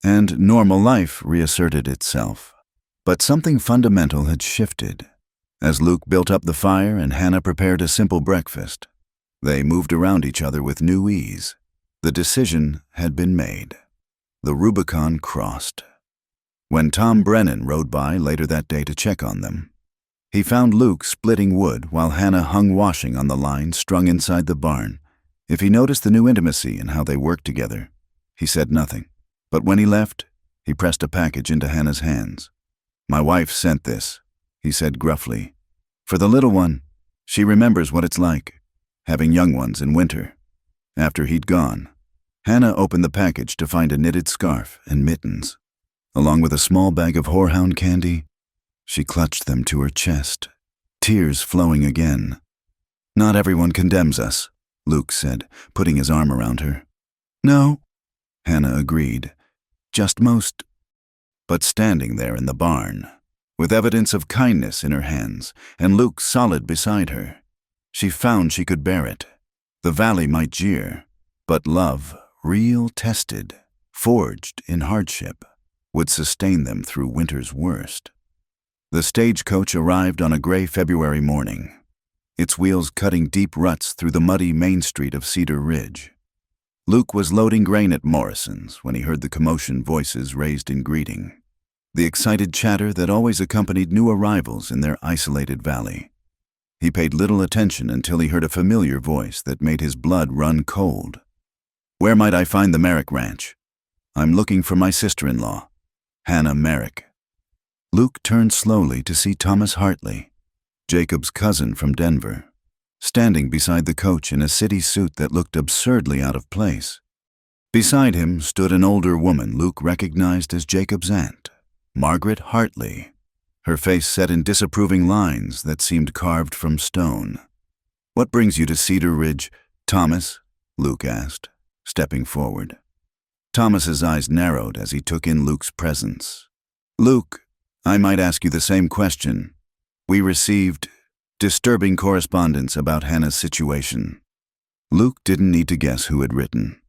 and normal life reasserted itself. But something fundamental had shifted. As Luke built up the fire and Hannah prepared a simple breakfast, they moved around each other with new ease. The decision had been made. The Rubicon crossed. When Tom Brennan rode by later that day to check on them, he found Luke splitting wood while Hannah hung washing on the line strung inside the barn. If he noticed the new intimacy and how they worked together, he said nothing. But when he left, he pressed a package into Hannah's hands. "My wife sent this," he said gruffly. "For the little one, she remembers what it's like, having young ones in winter." After he'd gone, Hannah opened the package to find a knitted scarf and mittens. Along with a small bag of horehound candy, she clutched them to her chest, tears flowing again. "Not everyone condemns us," Luke said, putting his arm around her. "No," Hannah agreed, "just most." But standing there in the barn, with evidence of kindness in her hands and Luke solid beside her, she found she could bear it. The valley might jeer, but love, real tested, forged in hardship, would sustain them through winter's worst. The stagecoach arrived on a gray February morning, its wheels cutting deep ruts through the muddy main street of Cedar Ridge. Luke was loading grain at Morrison's when he heard the commotion, voices raised in greeting, the excited chatter that always accompanied new arrivals in their isolated valley. He paid little attention until he heard a familiar voice that made his blood run cold. "Where might I find the Merrick Ranch? I'm looking for my sister-in-law, Hannah Merrick." Luke turned slowly to see Thomas Hartley, Jacob's cousin from Denver, standing beside the coach in a city suit that looked absurdly out of place. Beside him stood an older woman Luke recognized as Jacob's aunt, Margaret Hartley, her face set in disapproving lines that seemed carved from stone. "What brings you to Cedar Ridge, Thomas?" Luke asked, stepping forward. Thomas's eyes narrowed as he took in Luke's presence. "Luke, I might ask you the same question. We received disturbing correspondence about Hannah's situation." Luke didn't need to guess who had written.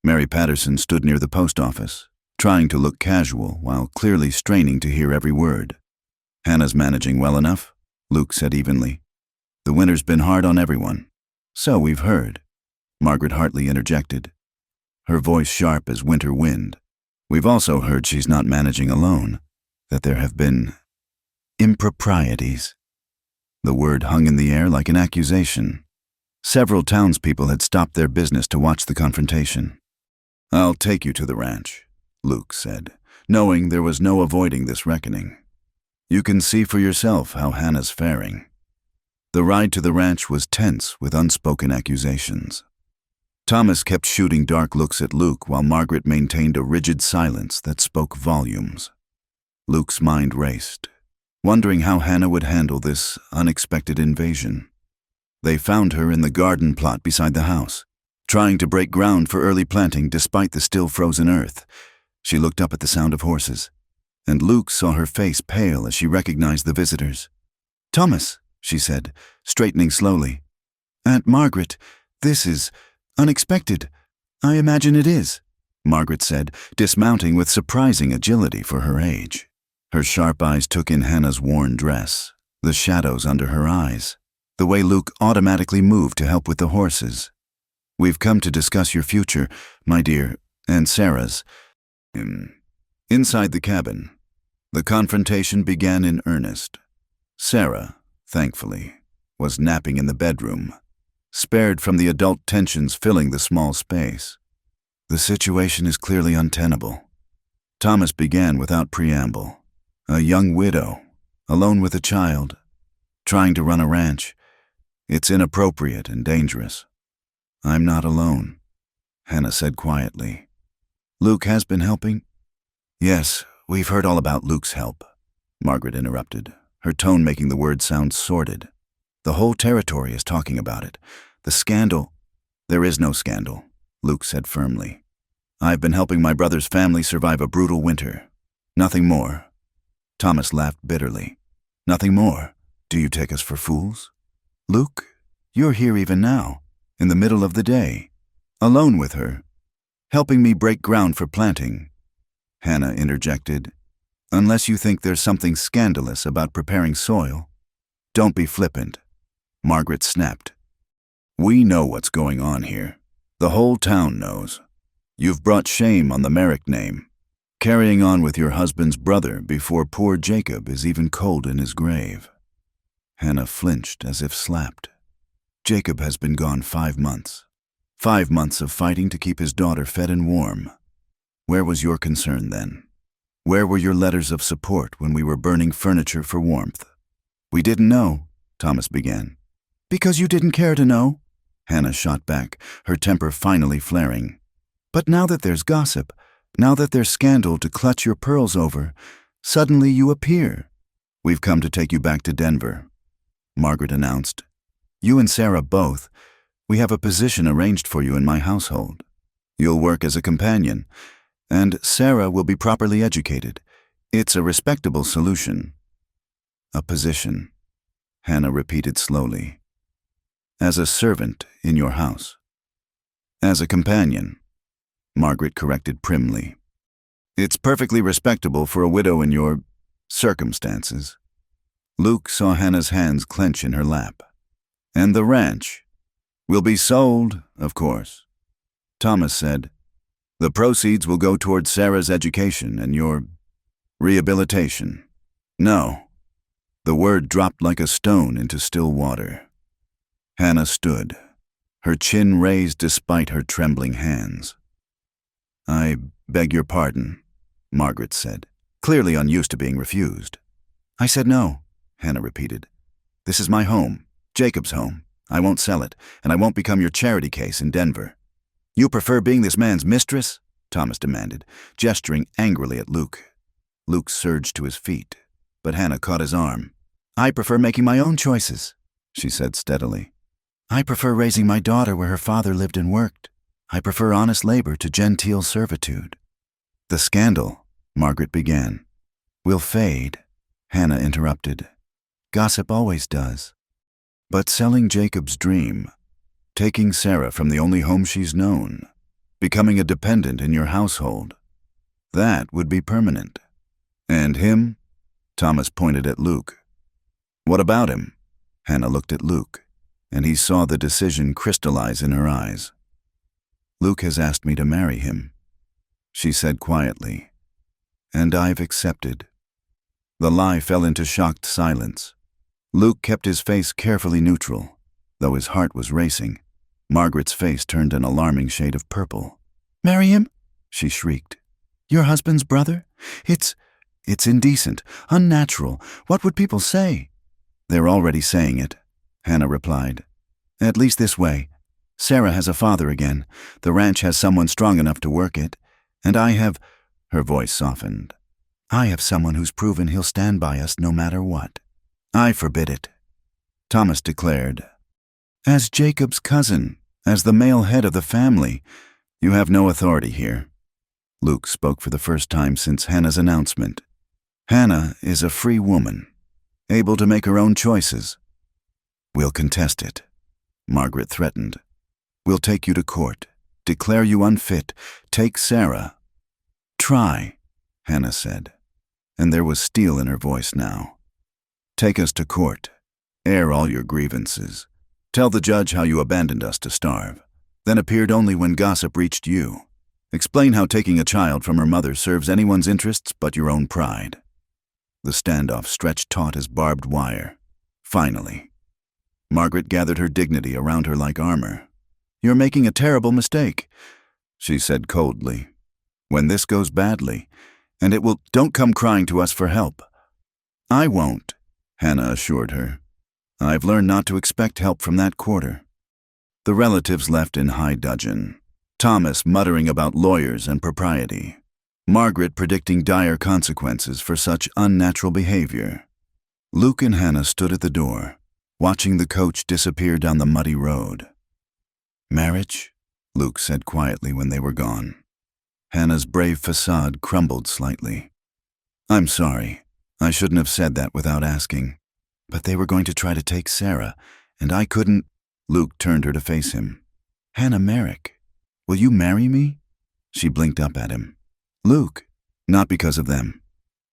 Mary Patterson stood near the post office, trying to look casual while clearly straining to hear every word. "Hannah's managing well enough," Luke said evenly. "The winter's been hard on everyone." "So we've heard," Margaret Hartley interjected, her voice sharp as winter wind. "We've also heard she's not managing alone, that there have been improprieties." The word hung in the air like an accusation. Several townspeople had stopped their business to watch the confrontation. "I'll take you to the ranch," Luke said, knowing there was no avoiding this reckoning. "You can see for yourself how Hannah's faring." The ride to the ranch was tense with unspoken accusations. Thomas kept shooting dark looks at Luke while Margaret maintained a rigid silence that spoke volumes. Luke's mind raced, wondering how Hannah would handle this unexpected invasion. They found her in the garden plot beside the house, trying to break ground for early planting despite the still frozen earth. She looked up at the sound of horses, and Luke saw her face pale as she recognized the visitors. "Thomas," she said, straightening slowly. "Aunt Margaret, this is unexpected." "I imagine it is," Margaret said, dismounting with surprising agility for her age. Her sharp eyes took in Hannah's worn dress, the shadows under her eyes, the way Luke automatically moved to help with the horses. "We've come to discuss your future, my dear, and Sarah's." Inside the cabin, the confrontation began in earnest. Sarah, thankfully, was napping in the bedroom, spared from the adult tensions filling the small space. "The situation is clearly untenable," Thomas began without preamble. "A young widow, alone with a child, trying to run a ranch. It's inappropriate and dangerous. I'm not alone, Hannah said quietly. Luke has been helping? Yes, we've heard all about Luke's help, Margaret interrupted, her tone making the word sound sordid. The whole territory is talking about it. The scandal— There is no scandal, Luke said firmly. I've been helping my brother's family survive a brutal winter. Nothing more. Thomas laughed bitterly. Nothing more? Do you take us for fools? Luke, you're here even now, in the middle of the day, alone with her, helping me break ground for planting. Hannah interjected. Unless you think there's something scandalous about preparing soil. Don't be flippant, Margaret snapped. We know what's going on here. The whole town knows. You've brought shame on the Merrick name, carrying on with your husband's brother before poor Jacob is even cold in his grave. Hannah flinched as if slapped. Jacob has been gone 5 months. 5 months of fighting to keep his daughter fed and warm. Where was your concern then? Where were your letters of support when we were burning furniture for warmth? We didn't know, Thomas began. Because you didn't care to know? Hannah shot back, her temper finally flaring. But now that there's gossip, now that there's scandal to clutch your pearls over, suddenly you appear. We've come to take you back to Denver, Margaret announced. You and Sarah both. We have a position arranged for you in my household. You'll work as a companion, and Sarah will be properly educated. It's a respectable solution. A position, Hannah repeated slowly. As a servant in your house. As a companion, Margaret corrected primly. It's perfectly respectable for a widow in your circumstances. Luke saw Hannah's hands clench in her lap. And the ranch will be sold, of course. Thomas said, the proceeds will go towards Sarah's education and your rehabilitation. No. The word dropped like a stone into still water. Hannah stood, her chin raised despite her trembling hands. I beg your pardon, Margaret said, clearly unused to being refused. I said no, Hannah repeated. This is my home, Jacob's home. I won't sell it, and I won't become your charity case in Denver. You prefer being this man's mistress? Thomas demanded, gesturing angrily at Luke. Luke surged to his feet, but Hannah caught his arm. I prefer making my own choices, she said steadily. I prefer raising my daughter where her father lived and worked. I prefer honest labor to genteel servitude. The scandal, Margaret began. Will fade, Hannah interrupted. Gossip always does. But selling Jacob's dream, taking Sarah from the only home she's known, becoming a dependent in your household, that would be permanent. And him? Thomas pointed at Luke. What about him? Hannah looked at Luke, and he saw the decision crystallize in her eyes. Luke has asked me to marry him, she said quietly, and I've accepted. The lie fell into shocked silence. Luke kept his face carefully neutral, though his heart was racing. Margaret's face turned an alarming shade of purple. Marry him? She shrieked. Your husband's brother? It's indecent, unnatural. What would people say? They're already saying it, Hannah replied. At least this way. Sarah has a father again. The ranch has someone strong enough to work it. And I have— Her voice softened. I have someone who's proven he'll stand by us no matter what. I forbid it, Thomas declared. As Jacob's cousin, as the male head of the family, you have no authority here. Luke spoke for the first time since Hannah's announcement. Hannah is a free woman, able to make her own choices. We'll contest it, Margaret threatened. We'll take you to court, declare you unfit, take Sarah. Try, Hannah said, and there was steel in her voice now. Take us to court. Air all your grievances. Tell the judge how you abandoned us to starve, then appeared only when gossip reached you. Explain how taking a child from her mother serves anyone's interests but your own pride. The standoff stretched taut as barbed wire. Finally, Margaret gathered her dignity around her like armor. You're making a terrible mistake, she said coldly. When this goes badly, and it will— Don't come crying to us for help. I won't, Hannah assured her. I've learned not to expect help from that quarter. The relatives left in high dudgeon, Thomas muttering about lawyers and propriety, Margaret predicting dire consequences for such unnatural behavior. Luke and Hannah stood at the door, watching the coach disappear down the muddy road. "Marriage?" Luke said quietly when they were gone. Hannah's brave facade crumbled slightly. "I'm sorry. I shouldn't have said that without asking. But they were going to try to take Sarah, and I couldn't." Luke turned her to face him. "Hannah Merrick, will you marry me?" She blinked up at him. "Luke, not because of them,"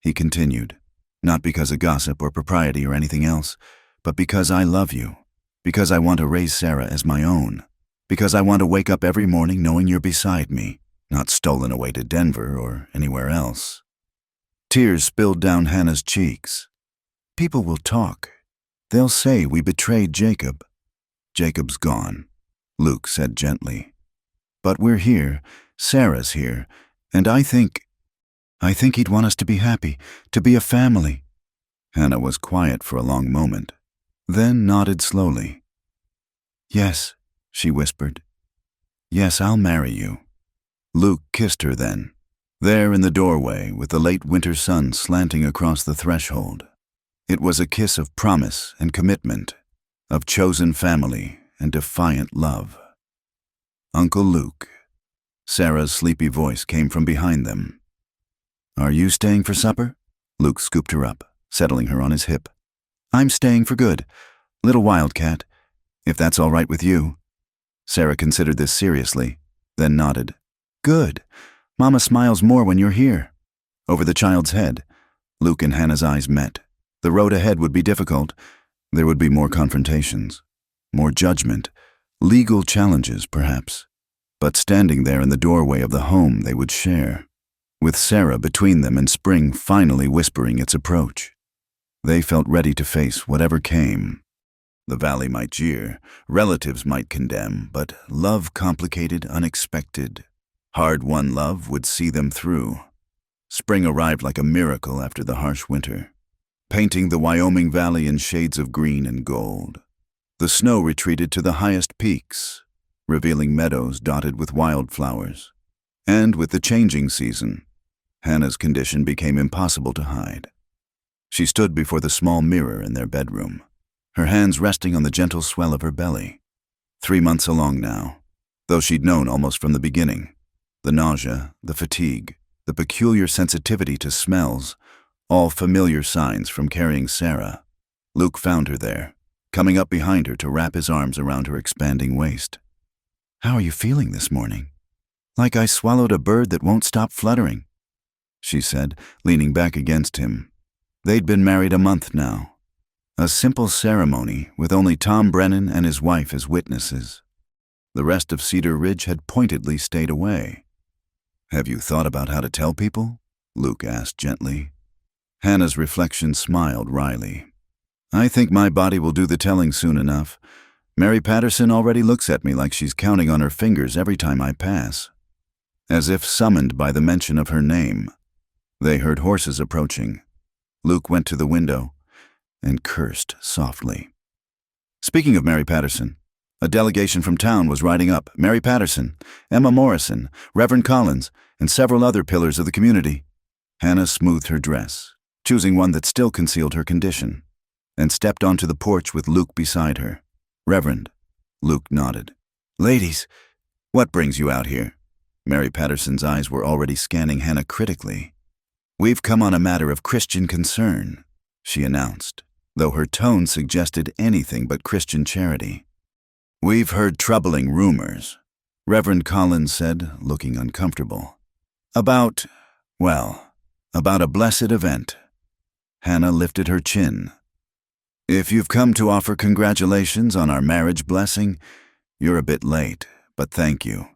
he continued. "Not because of gossip or propriety or anything else, but because I love you, because I want to raise Sarah as my own, because I want to wake up every morning knowing you're beside me, not stolen away to Denver or anywhere else." Tears spilled down Hannah's cheeks. "People will talk. They'll say we betrayed Jacob." "Jacob's gone," Luke said gently. "But we're here, Sarah's here, and I think he'd want us to be happy, to be a family." Hannah was quiet for a long moment, then nodded slowly. "Yes," she whispered. "Yes, I'll marry you." Luke kissed her then, there in the doorway with the late winter sun slanting across the threshold. It was a kiss of promise and commitment, of chosen family and defiant love. "Uncle Luke." Sarah's sleepy voice came from behind them. "Are you staying for supper?" Luke scooped her up, settling her on his hip. "I'm staying for good. Little wildcat, if that's all right with you." Sarah considered this seriously, then nodded. "Good. Mama smiles more when you're here." Over the child's head, Luke and Hannah's eyes met. The road ahead would be difficult. There would be more confrontations, more judgment, legal challenges perhaps. But standing there in the doorway of the home they would share, with Sarah between them and spring finally whispering its approach, they felt ready to face whatever came. The valley might jeer, relatives might condemn, but love complicated, unexpected, hard-won love would see them through. Spring arrived like a miracle after the harsh winter, painting the Wyoming Valley in shades of green and gold. The snow retreated to the highest peaks, revealing meadows dotted with wildflowers. And with the changing season, Hannah's condition became impossible to hide. She stood before the small mirror in their bedroom, her hands resting on the gentle swell of her belly. 3 months along now, though she'd known almost from the beginning. The nausea, the fatigue, the peculiar sensitivity to smells, all familiar signs from carrying Sarah. Luke found her there, coming up behind her to wrap his arms around her expanding waist. "How are you feeling this morning?" "Like I swallowed a bird that won't stop fluttering," she said, leaning back against him. They'd been married a month now. A simple ceremony with only Tom Brennan and his wife as witnesses. The rest of Cedar Ridge had pointedly stayed away. "Have you thought about how to tell people?" Luke asked gently. Hannah's reflection smiled wryly. "I think my body will do the telling soon enough. Mary Patterson already looks at me like she's counting on her fingers every time I pass." As if summoned by the mention of her name, they heard horses approaching. Luke went to the window and cursed softly. Speaking of Mary Patterson, a delegation from town was riding up. Mary Patterson, Emma Morrison, Reverend Collins, and several other pillars of the community. Hannah smoothed her dress, choosing one that still concealed her condition, and stepped onto the porch with Luke beside her. "Reverend," Luke nodded. "Ladies, what brings you out here?" Mary Patterson's eyes were already scanning Hannah critically. "We've come on a matter of Christian concern," she announced, though her tone suggested anything but Christian charity. "We've heard troubling rumors," Reverend Collins said, looking uncomfortable. About a blessed event." Hannah lifted her chin. "If you've come to offer congratulations on our marriage blessing, you're a bit late, but thank you."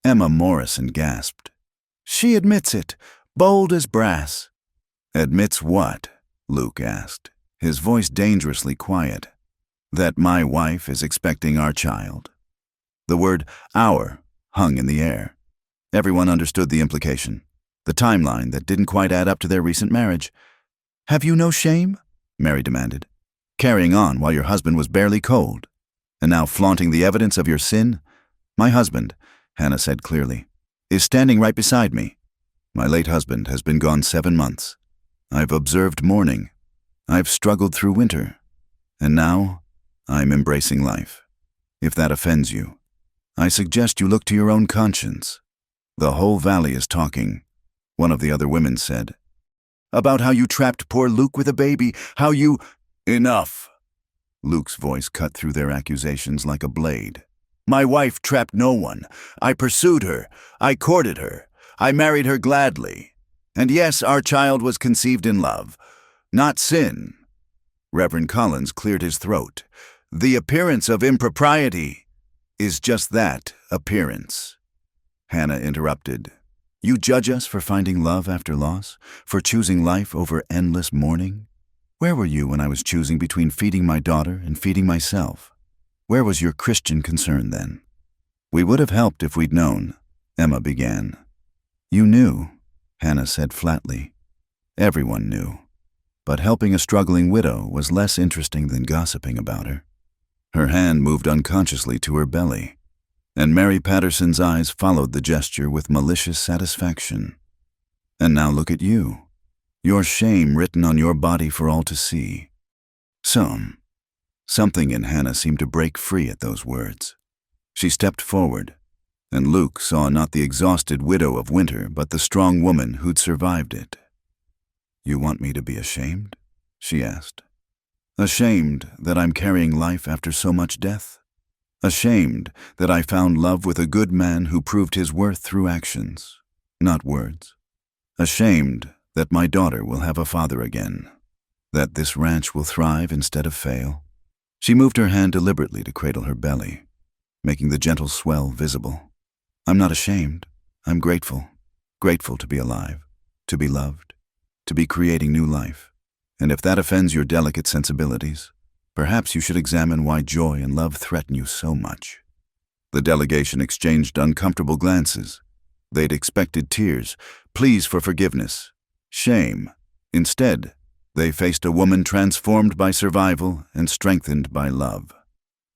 Emma Morrison gasped. "She admits it, bold as brass." "Admits what?" Luke asked, his voice dangerously quiet. "That my wife is expecting our child?" The word "our" hung in the air. Everyone understood the implication, the timeline that didn't quite add up to their recent marriage. "Have you no shame?" Mary demanded. carrying on while your husband was barely cold, and now flaunting the evidence of your sin? My husband, Hannah said clearly, is standing right beside me. My late husband has been gone 7 months. I've observed mourning. I've struggled through winter. And now, I'm embracing life. If that offends you, I suggest you look to your own conscience. The whole valley is talking, one of the other women said. About how you trapped poor Luke with a baby, how you— Enough! Luke's voice cut through their accusations like a blade. My wife trapped no one. I pursued her. I courted her. I married her gladly. And yes, our child was conceived in love, not sin. Reverend Collins cleared his throat. The appearance of impropriety is just that, appearance. Hannah interrupted. You judge us for finding love after loss, for choosing life over endless mourning? Where were you when I was choosing between feeding my daughter and feeding myself? Where was your Christian concern then? We would have helped if we'd known, Emma began. You knew, Hannah said flatly. Everyone knew. But helping a struggling widow was less interesting than gossiping about her. Her hand moved unconsciously to her belly, and Mary Patterson's eyes followed the gesture with malicious satisfaction. And now look at you, your shame written on your body for all to see. Something in Hannah seemed to break free at those words. She stepped forward, and Luke saw not the exhausted widow of winter, but the strong woman who'd survived it. You want me to be ashamed? She asked. Ashamed that I'm carrying life after so much death? Ashamed that I found love with a good man who proved his worth through actions, not words? Ashamed that my daughter will have a father again, that this ranch will thrive instead of fail? She moved her hand deliberately to cradle her belly, making the gentle swell visible. I'm not ashamed. I'm grateful. Grateful to be alive, to be loved, to be creating new life. And if that offends your delicate sensibilities, perhaps you should examine why joy and love threaten you so much. The delegation exchanged uncomfortable glances. They'd expected tears, pleas for forgiveness, shame. Instead, they faced a woman transformed by survival and strengthened by love,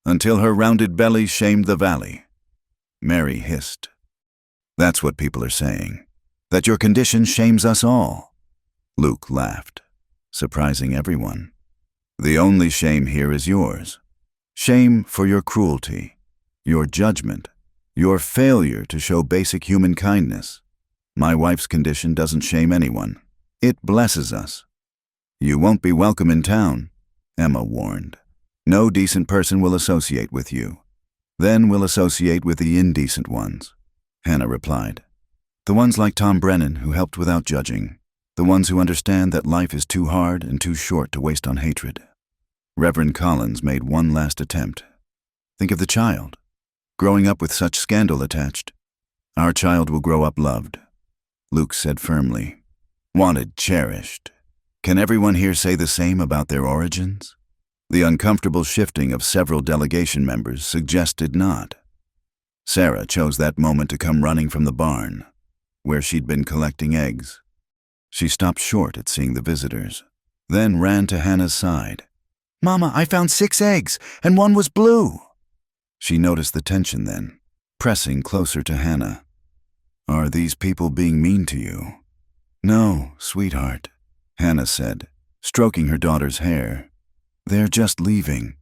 until her rounded belly shamed the valley. Mary hissed. That's what people are saying, that your condition shames us all. Luke laughed, surprising everyone. The only shame here is yours. Shame for your cruelty, your judgment, your failure to show basic human kindness. My wife's condition doesn't shame anyone. It blesses us. You won't be welcome in town, Emma warned. No decent person will associate with you. Then we'll associate with the indecent ones, Hannah replied. The ones like Tom Brennan who helped without judging. The ones who understand that life is too hard and too short to waste on hatred. Reverend Collins made one last attempt. Think of the child, growing up with such scandal attached. Our child will grow up loved, Luke said firmly. Wanted, cherished. Can everyone here say the same about their origins? The uncomfortable shifting of several delegation members suggested not. Sarah chose that moment to come running from the barn, where she'd been collecting eggs. She stopped short at seeing the visitors, then ran to Hannah's side. Mama, I found 6 eggs, and one was blue. She noticed the tension then, pressing closer to Hannah. Are these people being mean to you? No, sweetheart, Hannah said, stroking her daughter's hair. They're just leaving,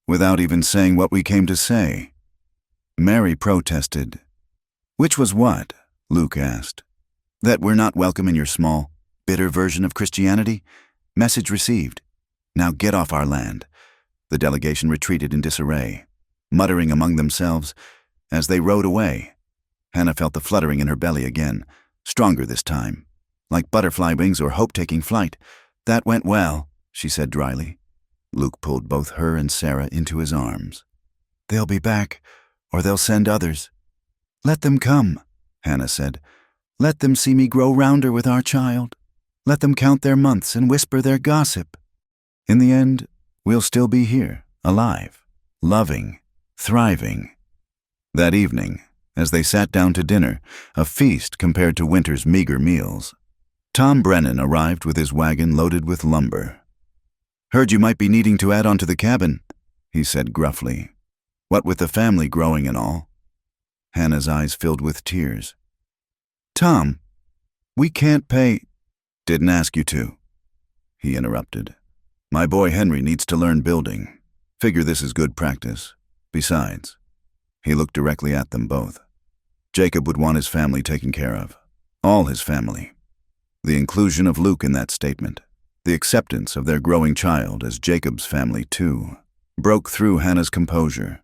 without even saying what we came to say. Mary protested. Which was what? Luke asked. That we're not welcome in your small, bitter version of Christianity? Message received. Now get off our land. The delegation retreated in disarray, muttering among themselves as they rode away. Hannah felt the fluttering in her belly again, stronger this time, like butterfly wings or hope taking flight. That went well, she said dryly. Luke pulled both her and Sarah into his arms. They'll be back, or they'll send others. Let them come, Hannah said. Let them see me grow rounder with our child. Let them count their months and whisper their gossip. In the end, we'll still be here, alive, loving, thriving. That evening, as they sat down to dinner, a feast compared to winter's meager meals, Tom Brennan arrived with his wagon loaded with lumber. "Heard you might be needing to add on to the cabin," he said gruffly. "What with the family growing and all." Hannah's eyes filled with tears. "Tom, we can't pay—" "Didn't ask you to," he interrupted. "My boy Henry needs to learn building. Figure this is good practice. Besides," he looked directly at them both, "Jacob would want his family taken care of. All his family." The inclusion of Luke in that statement, the acceptance of their growing child as Jacob's family too, broke through Hannah's composure.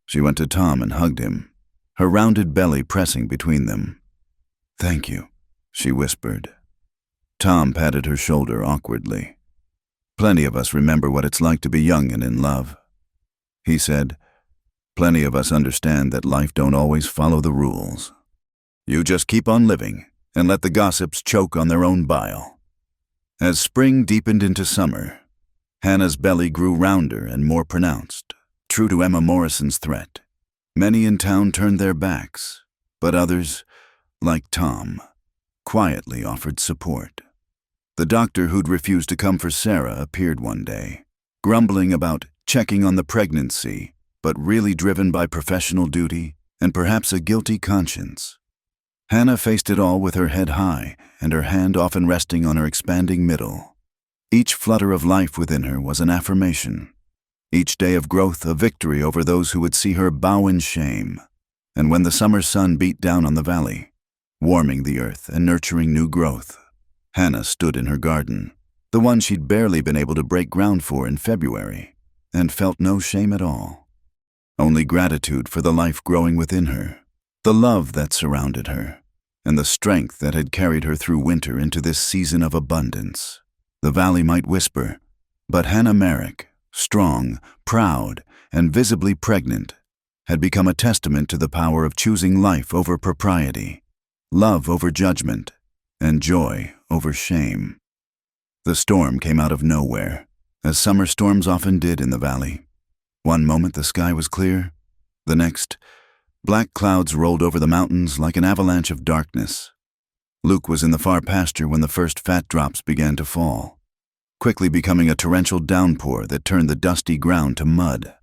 She went to Tom and hugged him, her rounded belly pressing between them. "Thank you," she whispered. Tom patted her shoulder awkwardly. "Plenty of us remember what it's like to be young and in love," he said. "Plenty of us understand that life don't always follow the rules. You just keep on living and let the gossips choke on their own bile." As spring deepened into summer, Hannah's belly grew rounder and more pronounced, true to Emma Morrison's threat. Many in town turned their backs, but others, like Tom, quietly offered support. The doctor who'd refused to come for Sarah appeared one day, grumbling about checking on the pregnancy, but really driven by professional duty and perhaps a guilty conscience. Hannah faced it all with her head high and her hand often resting on her expanding middle. Each flutter of life within her was an affirmation. Each day of growth a victory over those who would see her bow in shame. And when the summer sun beat down on the valley, warming the earth and nurturing new growth, Hannah stood in her garden, the one she'd barely been able to break ground for in February, and felt no shame at all. Only gratitude for the life growing within her, the love that surrounded her, and the strength that had carried her through winter into this season of abundance. The valley might whisper, but Hannah Merrick, strong, proud, and visibly pregnant, had become a testament to the power of choosing life over propriety, love over judgment, and joy over shame. The storm came out of nowhere, as summer storms often did in the valley. One moment the sky was clear, the next, black clouds rolled over the mountains like an avalanche of darkness. Luke was in the far pasture when the first fat drops began to fall, quickly becoming a torrential downpour that turned the dusty ground to mud.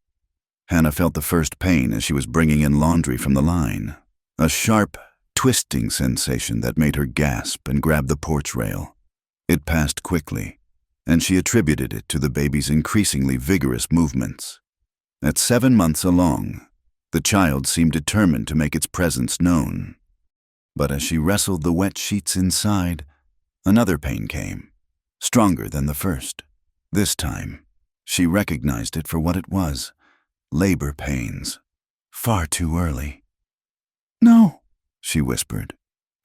Hannah felt the first pain as she was bringing in laundry from the line, a sharp, twisting sensation that made her gasp and grab the porch rail. It passed quickly, and she attributed it to the baby's increasingly vigorous movements. At 7 months along, the child seemed determined to make its presence known. But as she wrestled the wet sheets inside, another pain came, stronger than the first. This time, she recognized it for what it was, labor pains. Far too early. "No," she whispered,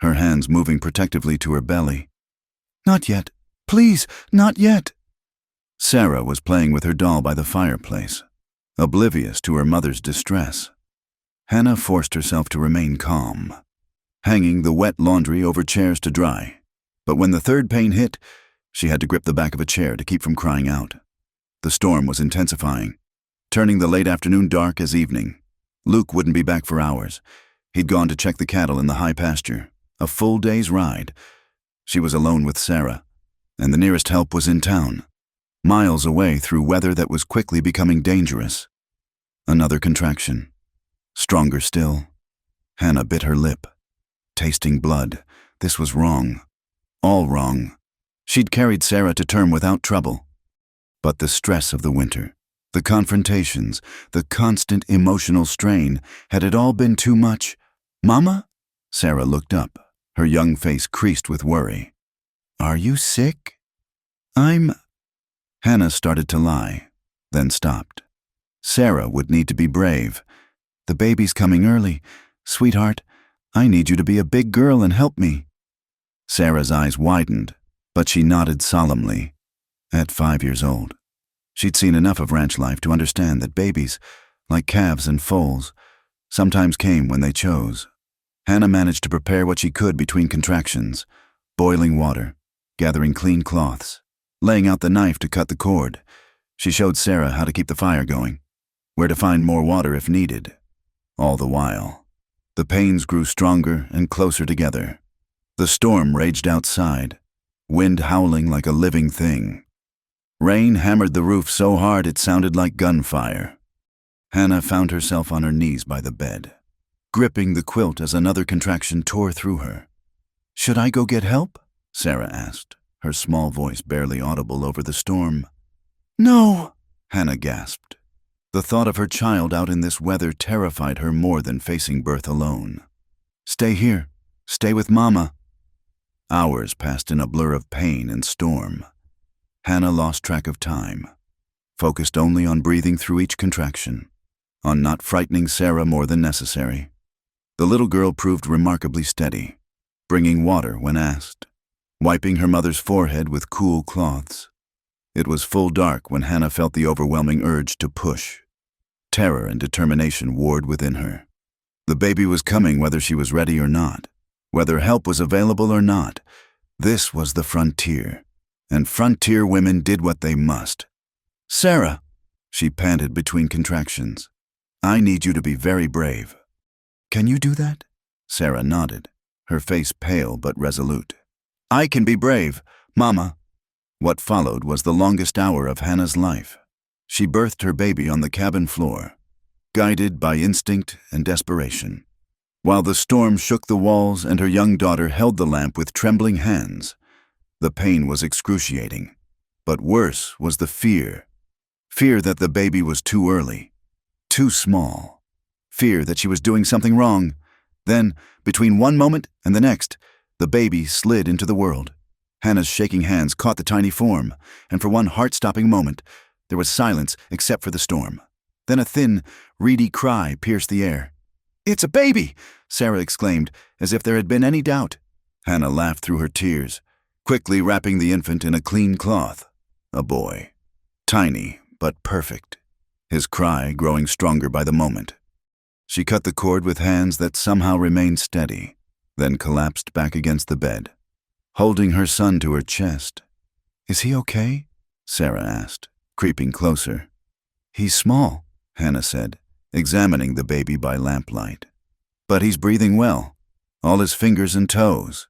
her hands moving protectively to her belly. "Not yet. Please, not yet." Sarah was playing with her doll by the fireplace, oblivious to her mother's distress. Hannah forced herself to remain calm, hanging the wet laundry over chairs to dry. But when the third pain hit, she had to grip the back of a chair to keep from crying out. The storm was intensifying, turning the late afternoon dark as evening. Luke wouldn't be back for hours. He'd gone to check the cattle in the high pasture, a full day's ride. She was alone with Sarah, and the nearest help was in town, miles away through weather that was quickly becoming dangerous. Another contraction. Stronger still. Hannah bit her lip, tasting blood. This was wrong. All wrong. She'd carried Sarah to term without trouble. But the stress of the winter, the confrontations, the constant emotional strain, had it all been too much? "Mama?" Sarah looked up, her young face creased with worry. "Are you sick?" Hannah started to lie, then stopped. Sarah would need to be brave. "The baby's coming early. Sweetheart, I need you to be a big girl and help me." Sarah's eyes widened, but she nodded solemnly. At 5 years old, she'd seen enough of ranch life to understand that babies, like calves and foals, sometimes came when they chose. Hannah managed to prepare what she could between contractions, boiling water, gathering clean cloths, laying out the knife to cut the cord. She showed Sarah how to keep the fire going, where to find more water if needed. All the while, the pains grew stronger and closer together. The storm raged outside, wind howling like a living thing. Rain hammered the roof so hard it sounded like gunfire. Hannah found herself on her knees by the bed, gripping the quilt as another contraction tore through her. "Should I go get help?" Sarah asked, her small voice barely audible over the storm. "No," Hannah gasped. The thought of her child out in this weather terrified her more than facing birth alone. "Stay here. Stay with Mama." Hours passed in a blur of pain and storm. Hannah lost track of time, focused only on breathing through each contraction, on not frightening Sarah more than necessary. The little girl proved remarkably steady, bringing water when asked, wiping her mother's forehead with cool cloths. It was full dark when Hannah felt the overwhelming urge to push. Terror and determination warred within her. The baby was coming whether she was ready or not, whether help was available or not. This was the frontier, and frontier women did what they must. "Sarah," she panted between contractions, "I need you to be very brave." "Can you do that?" Sarah nodded, her face pale but resolute. "I can be brave, Mama." What followed was the longest hour of Hannah's life. She birthed her baby on the cabin floor, guided by instinct and desperation, while the storm shook the walls and her young daughter held the lamp with trembling hands. The pain was excruciating, but worse was the fear. Fear that the baby was too early, too small. Fear that she was doing something wrong. Then, between one moment and the next, the baby slid into the world. Hannah's shaking hands caught the tiny form, and for one heart-stopping moment, there was silence except for the storm. Then a thin, reedy cry pierced the air. "It's a baby!" Sarah exclaimed, as if there had been any doubt. Hannah laughed through her tears, quickly wrapping the infant in a clean cloth. A boy. Tiny, but perfect. His cry growing stronger by the moment. She cut the cord with hands that somehow remained steady, then collapsed back against the bed, holding her son to her chest. "Is he okay?" Sarah asked, creeping closer. "He's small," Hannah said, examining the baby by lamplight. "But he's breathing well, all his fingers and toes."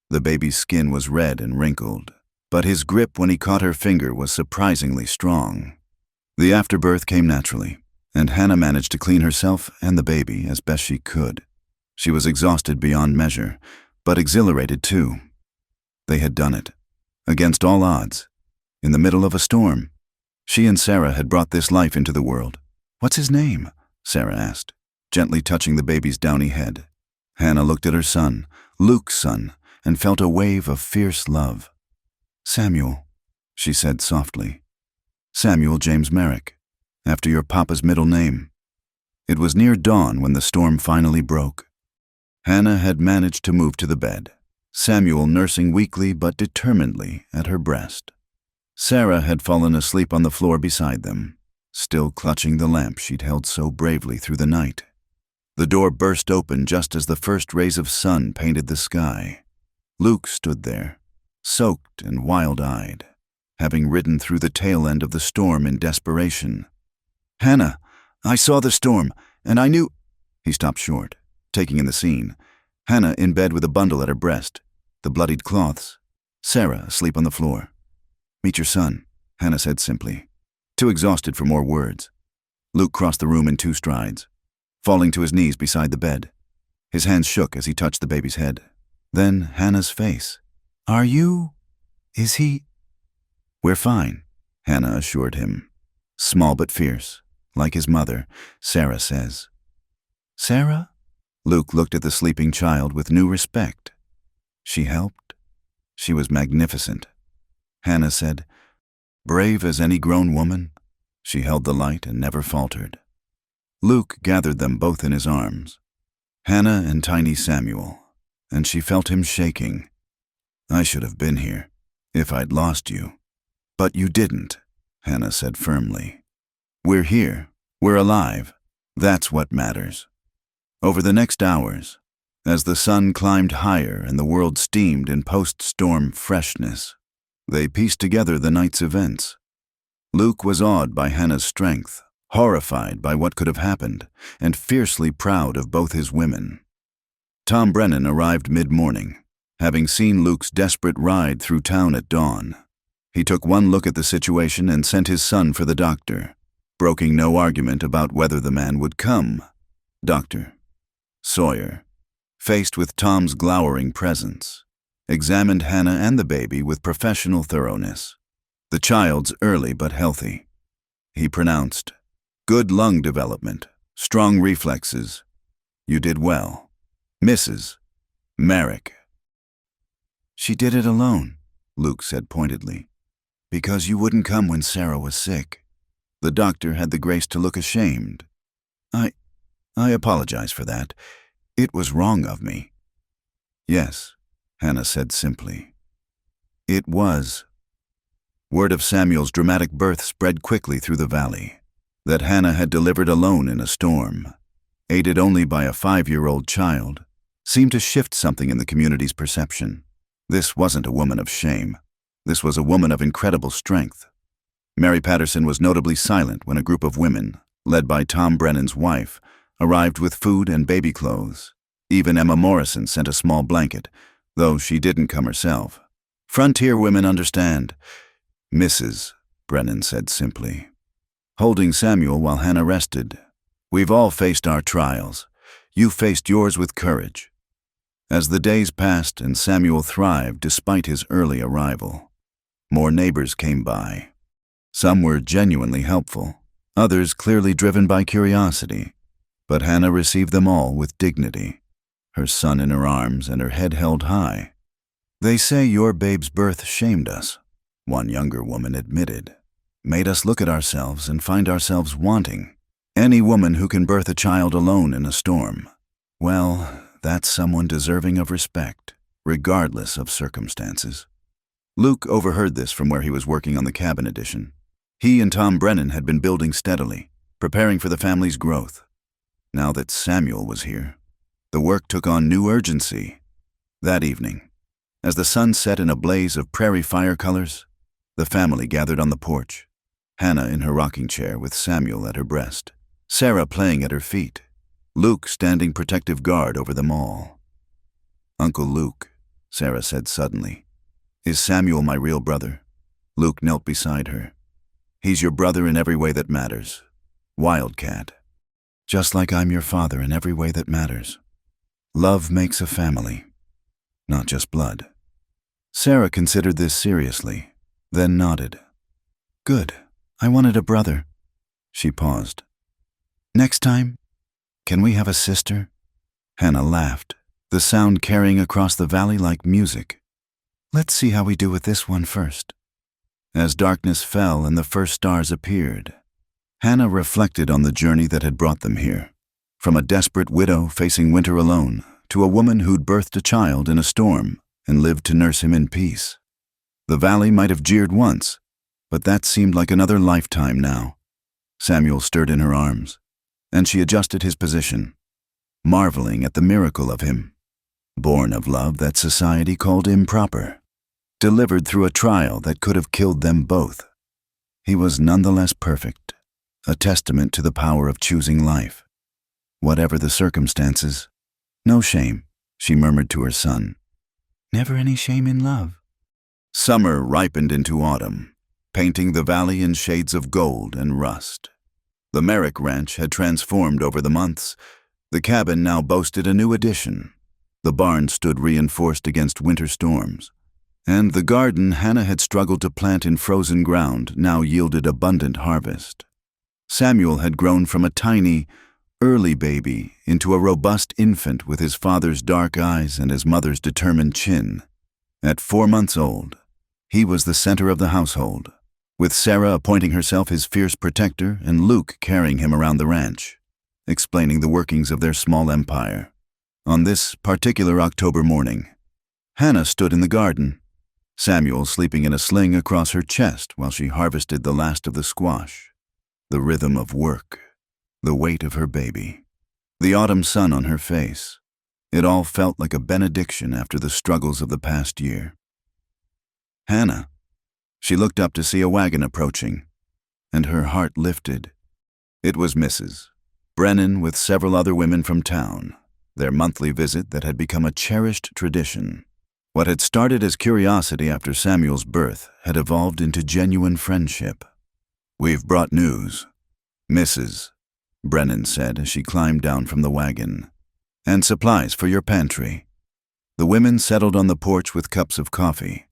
The baby's skin was red and wrinkled, but his grip when he caught her finger was surprisingly strong. The afterbirth came naturally, and Hannah managed to clean herself and the baby as best she could. She was exhausted beyond measure, but exhilarated too. They had done it, against all odds, in the middle of a storm. She and Sarah had brought this life into the world. "What's his name?" Sarah asked, gently touching the baby's downy head. Hannah looked at her son, Luke's son, and felt a wave of fierce love. "Samuel," she said softly. "Samuel James Merrick, after your papa's middle name." It was near dawn when the storm finally broke. Hannah had managed to move to the bed, Samuel nursing weakly but determinedly at her breast. Sarah had fallen asleep on the floor beside them, still clutching the lamp she'd held so bravely through the night. The door burst open just as the first rays of sun painted the sky. Luke stood there, soaked and wild-eyed, having ridden through the tail end of the storm in desperation. "Hannah, I saw the storm, and I knew—" He stopped short, taking in the scene. Hannah in bed with a bundle at her breast, the bloodied cloths. Sarah asleep on the floor. "Meet your son," Hannah said simply, too exhausted for more words. Luke crossed the room in 2 strides, falling to his knees beside the bed. His hands shook as he touched the baby's head. Then Hannah's face. Is he—" "We're fine," Hannah assured him. Small but fierce, like his mother, Sarah says. "Sarah?" Luke looked at the sleeping child with new respect. "She helped. She was magnificent." Hannah said, "Brave as any grown woman." She held the light and never faltered. Luke gathered them both in his arms, Hannah and tiny Samuel, and she felt him shaking. "I should have been here, if I'd lost you. But you didn't," Hannah said firmly. "We're here. We're alive. That's what matters." Over the next hours, as the sun climbed higher and the world steamed in post-storm freshness, they pieced together the night's events. Luke was awed by Hannah's strength, horrified by what could have happened, and fiercely proud of both his women. Tom Brennan arrived mid-morning, having seen Luke's desperate ride through town at dawn. He took one look at the situation and sent his son for the doctor, broking no argument about whether the man would come. Dr. Sawyer, faced with Tom's glowering presence, examined Hannah and the baby with professional thoroughness. The child's early but healthy. He pronounced, "Good lung development, strong reflexes. You did well. Mrs. Merrick." "She did it alone," Luke said pointedly, "because you wouldn't come when Sarah was sick." The doctor had the grace to look ashamed. I apologize for that. It was wrong of me." "Yes," Hannah said simply. "It was." Word of Samuel's dramatic birth spread quickly through the valley, that Hannah had delivered alone in a storm, aided only by a 5-year-old child, seemed to shift something in the community's perception. This wasn't a woman of shame. This was a woman of incredible strength. Mary Patterson was notably silent when a group of women, led by Tom Brennan's wife, arrived with food and baby clothes. Even Emma Morrison sent a small blanket, though she didn't come herself. "Frontier women understand." "Mrs." Brennan said simply, holding Samuel while Hannah rested. "We've all faced our trials. You faced yours with courage." As the days passed and Samuel thrived despite his early arrival, more neighbors came by. Some were genuinely helpful, others clearly driven by curiosity, but Hannah received them all with dignity, her son in her arms and her head held high. "They say your babe's birth shamed us," one younger woman admitted, "made us look at ourselves and find ourselves wanting. Any woman who can birth a child alone in a storm, well, that's someone deserving of respect, regardless of circumstances." Luke overheard this from where he was working on the cabin addition. He and Tom Brennan had been building steadily, preparing for the family's growth. Now that Samuel was here, the work took on new urgency. That evening, as the sun set in a blaze of prairie fire colors, the family gathered on the porch, Hannah in her rocking chair with Samuel at her breast, Sarah playing at her feet, Luke standing protective guard over them all. "Uncle Luke," Sarah said suddenly, "is Samuel my real brother?" Luke knelt beside her. "He's your brother in every way that matters. Wildcat. Just like I'm your father in every way that matters. Love makes a family, not just blood." Sarah considered this seriously, then nodded. "Good. I wanted a brother." She paused. "Next time, can we have a sister?" Hannah laughed, the sound carrying across the valley like music. "Let's see how we do with this one first." As darkness fell and the first stars appeared, Hannah reflected on the journey that had brought them here, from a desperate widow facing winter alone to a woman who'd birthed a child in a storm and lived to nurse him in peace. The valley might have jeered once, but that seemed like another lifetime now. Samuel stirred in her arms, and she adjusted his position, marveling at the miracle of him, born of love that society called improper, delivered through a trial that could have killed them both. He was nonetheless perfect, a testament to the power of choosing life. Whatever the circumstances, no shame, she murmured to her son. "Never any shame in love." Summer ripened into autumn, painting the valley in shades of gold and rust. The Merrick Ranch had transformed over the months. The cabin now boasted a new addition. The barn stood reinforced against winter storms, and the garden Hannah had struggled to plant in frozen ground now yielded abundant harvest. Samuel had grown from a tiny, early baby into a robust infant with his father's dark eyes and his mother's determined chin. At 4 months old, he was the center of the household, with Sarah appointing herself his fierce protector and Luke carrying him around the ranch, explaining the workings of their small empire. On this particular October morning, Hannah stood in the garden, Samuel sleeping in a sling across her chest while she harvested the last of the squash. The rhythm of work, the weight of her baby, the autumn sun on her face. It all felt like a benediction after the struggles of the past year. "Hannah." She looked up to see a wagon approaching, and her heart lifted. It was Mrs. Brennan with several other women from town, their monthly visit that had become a cherished tradition. What had started as curiosity after Samuel's birth had evolved into genuine friendship. "We've brought news, Mrs., Brennan said as she climbed down from the wagon. "And supplies for your pantry." The women settled on the porch with cups of coffee.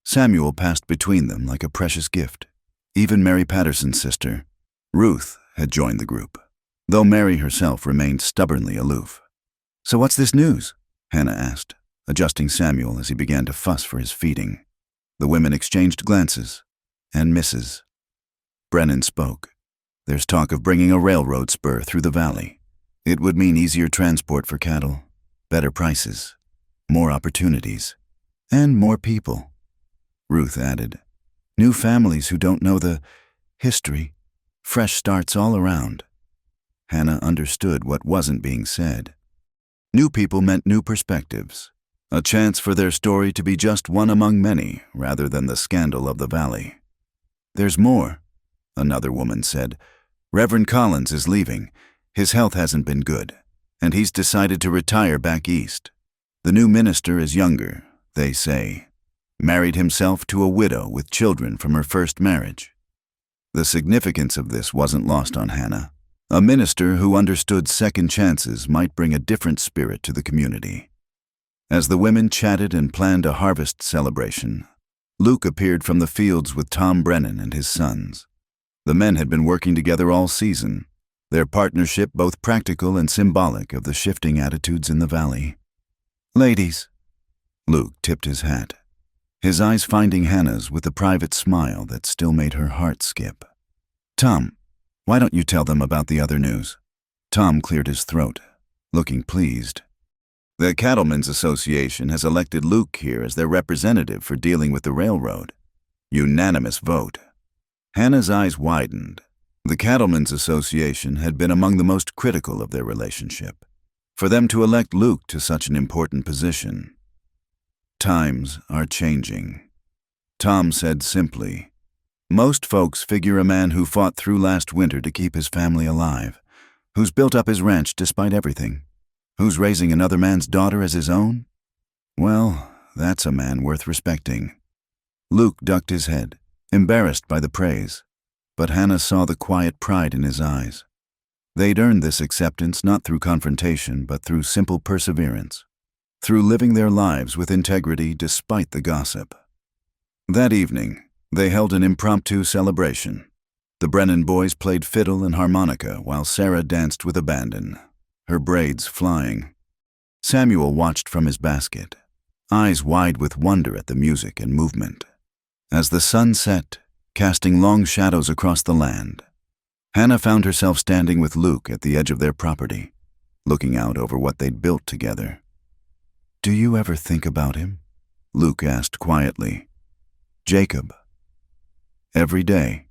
Samuel passed between them like a precious gift. Even Mary Patterson's sister, Ruth, had joined the group, though Mary herself remained stubbornly aloof. "So what's this news?" Hannah asked, adjusting Samuel as he began to fuss for his feeding. The women exchanged glances, and Mrs. Brennan spoke. "There's talk of bringing a railroad spur through the valley. It would mean easier transport for cattle, better prices, more opportunities, and more people." Ruth added, "New families who don't know the history, fresh starts all around." Hannah understood what wasn't being said. New people meant new perspectives, a chance for their story to be just one among many rather than the scandal of the valley. "There's more," another woman said. "Reverend Collins is leaving. His health hasn't been good, and he's decided to retire back east. The new minister is younger, they say. Married himself to a widow with children from her first marriage." The significance of this wasn't lost on Hannah. A minister who understood second chances might bring a different spirit to the community. As the women chatted and planned a harvest celebration, Luke appeared from the fields with Tom Brennan and his sons. The men had been working together all season, their partnership both practical and symbolic of the shifting attitudes in the valley. "Ladies," Luke tipped his hat, his eyes finding Hannah's with a private smile that still made her heart skip. "Tom, why don't you tell them about the other news?" Tom cleared his throat, looking pleased. "The Cattlemen's Association has elected Luke here as their representative for dealing with the railroad. Unanimous vote." Hannah's eyes widened. The Cattlemen's Association had been among the most critical of their relationship. For them to elect Luke to such an important position. "Times are changing," Tom said simply. "Most folks figure a man who fought through last winter to keep his family alive, who's built up his ranch despite everything, who's raising another man's daughter as his own? Well, that's a man worth respecting." Luke ducked his head, embarrassed by the praise, but Hannah saw the quiet pride in his eyes. They'd earned this acceptance not through confrontation, but through simple perseverance, through living their lives with integrity despite the gossip. That evening, they held an impromptu celebration. The Brennan boys played fiddle and harmonica while Sarah danced with abandon, her braids flying. Samuel watched from his basket, eyes wide with wonder at the music and movement. As the sun set, casting long shadows across the land, Hannah found herself standing with Luke at the edge of their property, looking out over what they'd built together. "Do you ever think about him?" Luke asked quietly. "Jacob." "Every day,"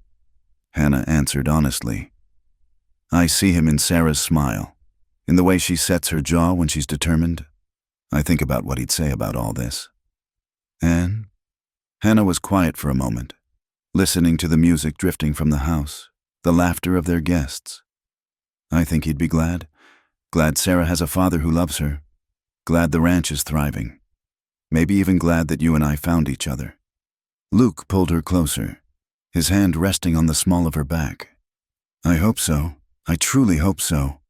Hannah answered honestly. "I see him in Sarah's smile, in the way she sets her jaw when she's determined. I think about what he'd say about all this." "And?" Hannah was quiet for a moment, listening to the music drifting from the house, the laughter of their guests. "I think he'd be glad Sarah has a father who loves her, glad the ranch is thriving, maybe even glad that you and I found each other." Luke pulled her closer, his hand resting on the small of her back. "I hope so. I truly hope so."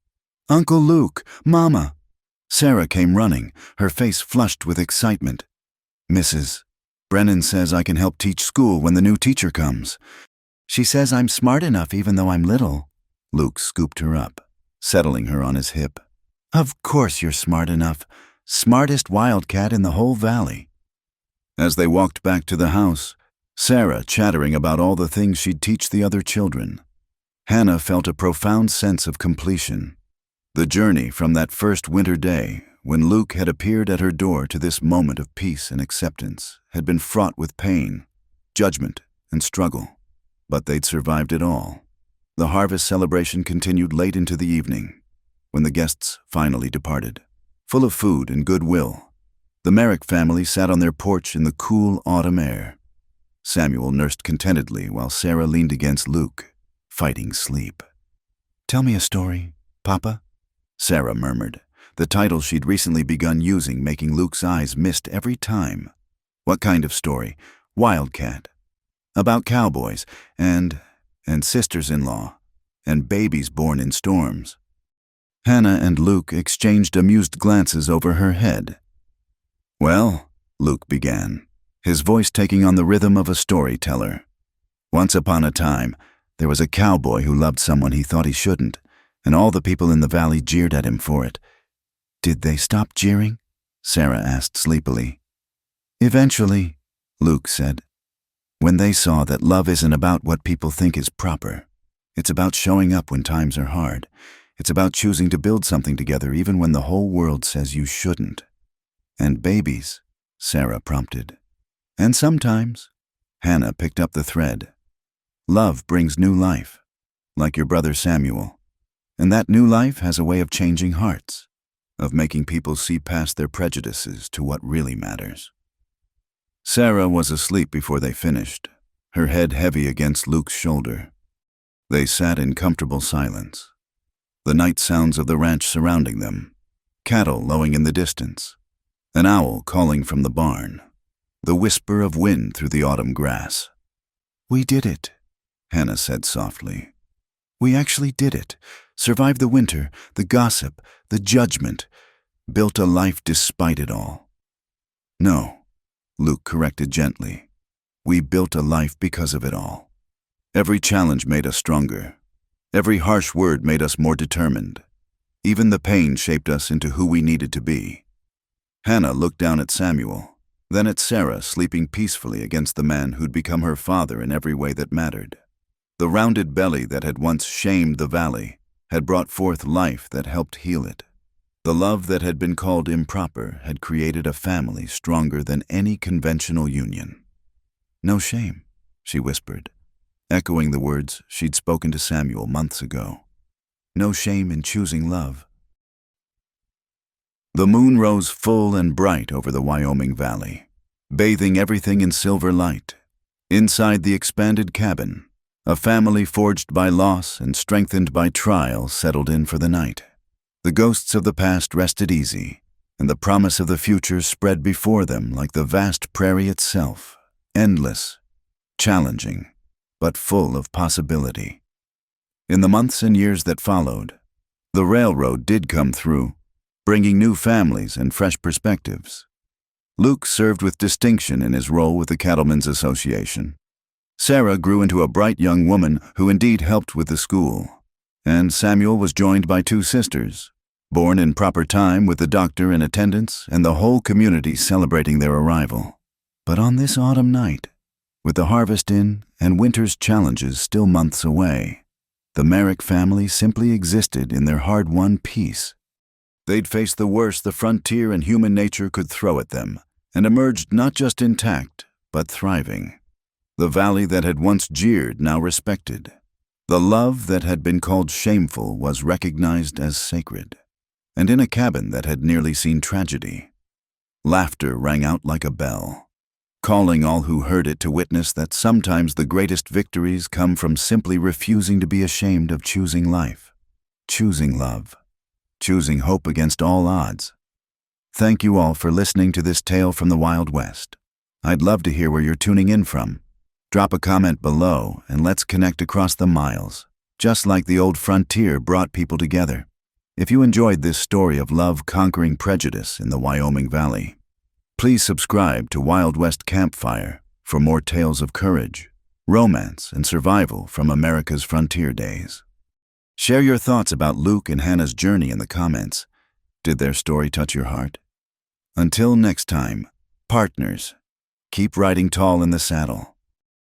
"Uncle Luke, Mama!" Sarah came running, her face flushed with excitement. "Mrs. Brennan says I can help teach school when the new teacher comes. She says I'm smart enough even though I'm little." Luke scooped her up, settling her on his hip. "Of course you're smart enough. Smartest wildcat in the whole valley." As they walked back to the house, Sarah chattering about all the things she'd teach the other children, Hannah felt a profound sense of completion. The journey from that first winter day, when Luke had appeared at her door, to this moment of peace and acceptance, had been fraught with pain, judgment, and struggle. But they'd survived it all. The harvest celebration continued late into the evening, when the guests finally departed. Full of food and goodwill, the Merrick family sat on their porch in the cool autumn air. Samuel nursed contentedly while Sarah leaned against Luke, fighting sleep. "Tell me a story, Papa," Sarah murmured, the title she'd recently begun using making Luke's eyes mist every time. What kind of story? Wildcat. About cowboys and sisters-in-law and babies born in storms. Hannah and Luke exchanged amused glances over her head. "Well," Luke began, his voice taking on the rhythm of a storyteller. "Once upon a time, there was a cowboy who loved someone he thought he shouldn't, and all the people in the valley jeered at him for it." "Did they stop jeering?" Sarah asked sleepily. "Eventually," Luke said, "when they saw that love isn't about what people think is proper. It's about showing up when times are hard. It's about choosing to build something together even when the whole world says you shouldn't." "And babies," Sarah prompted. "And sometimes," Hannah picked up the thread, "love brings new life, like your brother Samuel. And that new life has a way of changing hearts, of making people see past their prejudices to what really matters." Sarah was asleep before they finished, her head heavy against Luke's shoulder. They sat in comfortable silence, the night sounds of the ranch surrounding them, cattle lowing in the distance, an owl calling from the barn, the whisper of wind through the autumn grass. "We did it," Hannah said softly. "We actually did it. Survived the winter, the gossip, the judgment. Built a life despite it all." "No," Luke corrected gently. "We built a life because of it all. Every challenge made us stronger. Every harsh word made us more determined. Even the pain shaped us into who we needed to be." Hannah looked down at Samuel, then at Sarah sleeping peacefully against the man who'd become her father in every way that mattered. The rounded belly that had once shamed the valley had brought forth life that helped heal it. The love that had been called improper had created a family stronger than any conventional union. "No shame," she whispered, echoing the words she'd spoken to Samuel months ago. "No shame in choosing love." The moon rose full and bright over the Wyoming Valley, bathing everything in silver light. Inside the expanded cabin, a family forged by loss and strengthened by trial settled in for the night. The ghosts of the past rested easy, and the promise of the future spread before them like the vast prairie itself, endless, challenging, but full of possibility. In the months and years that followed, the railroad did come through, bringing new families and fresh perspectives. Luke served with distinction in his role with the Cattlemen's Association. Sarah grew into a bright young woman who indeed helped with the school. And Samuel was joined by two sisters, born in proper time with the doctor in attendance and the whole community celebrating their arrival. But on this autumn night, with the harvest in and winter's challenges still months away, the Merrick family simply existed in their hard-won peace. They'd faced the worst the frontier and human nature could throw at them, and emerged not just intact, but thriving. The valley that had once jeered now respected. The love that had been called shameful was recognized as sacred. And in a cabin that had nearly seen tragedy, laughter rang out like a bell, calling all who heard it to witness that sometimes the greatest victories come from simply refusing to be ashamed of choosing life, choosing love, choosing hope against all odds. Thank you all for listening to this tale from the Wild West. I'd love to hear where you're tuning in from. Drop a comment below and let's connect across the miles, just like the old frontier brought people together. If you enjoyed this story of love conquering prejudice in the Wyoming Valley, please subscribe to Wild West Campfire for more tales of courage, romance, and survival from America's frontier days. Share your thoughts about Luke and Hannah's journey in the comments. Did their story touch your heart? Until next time, partners, keep riding tall in the saddle.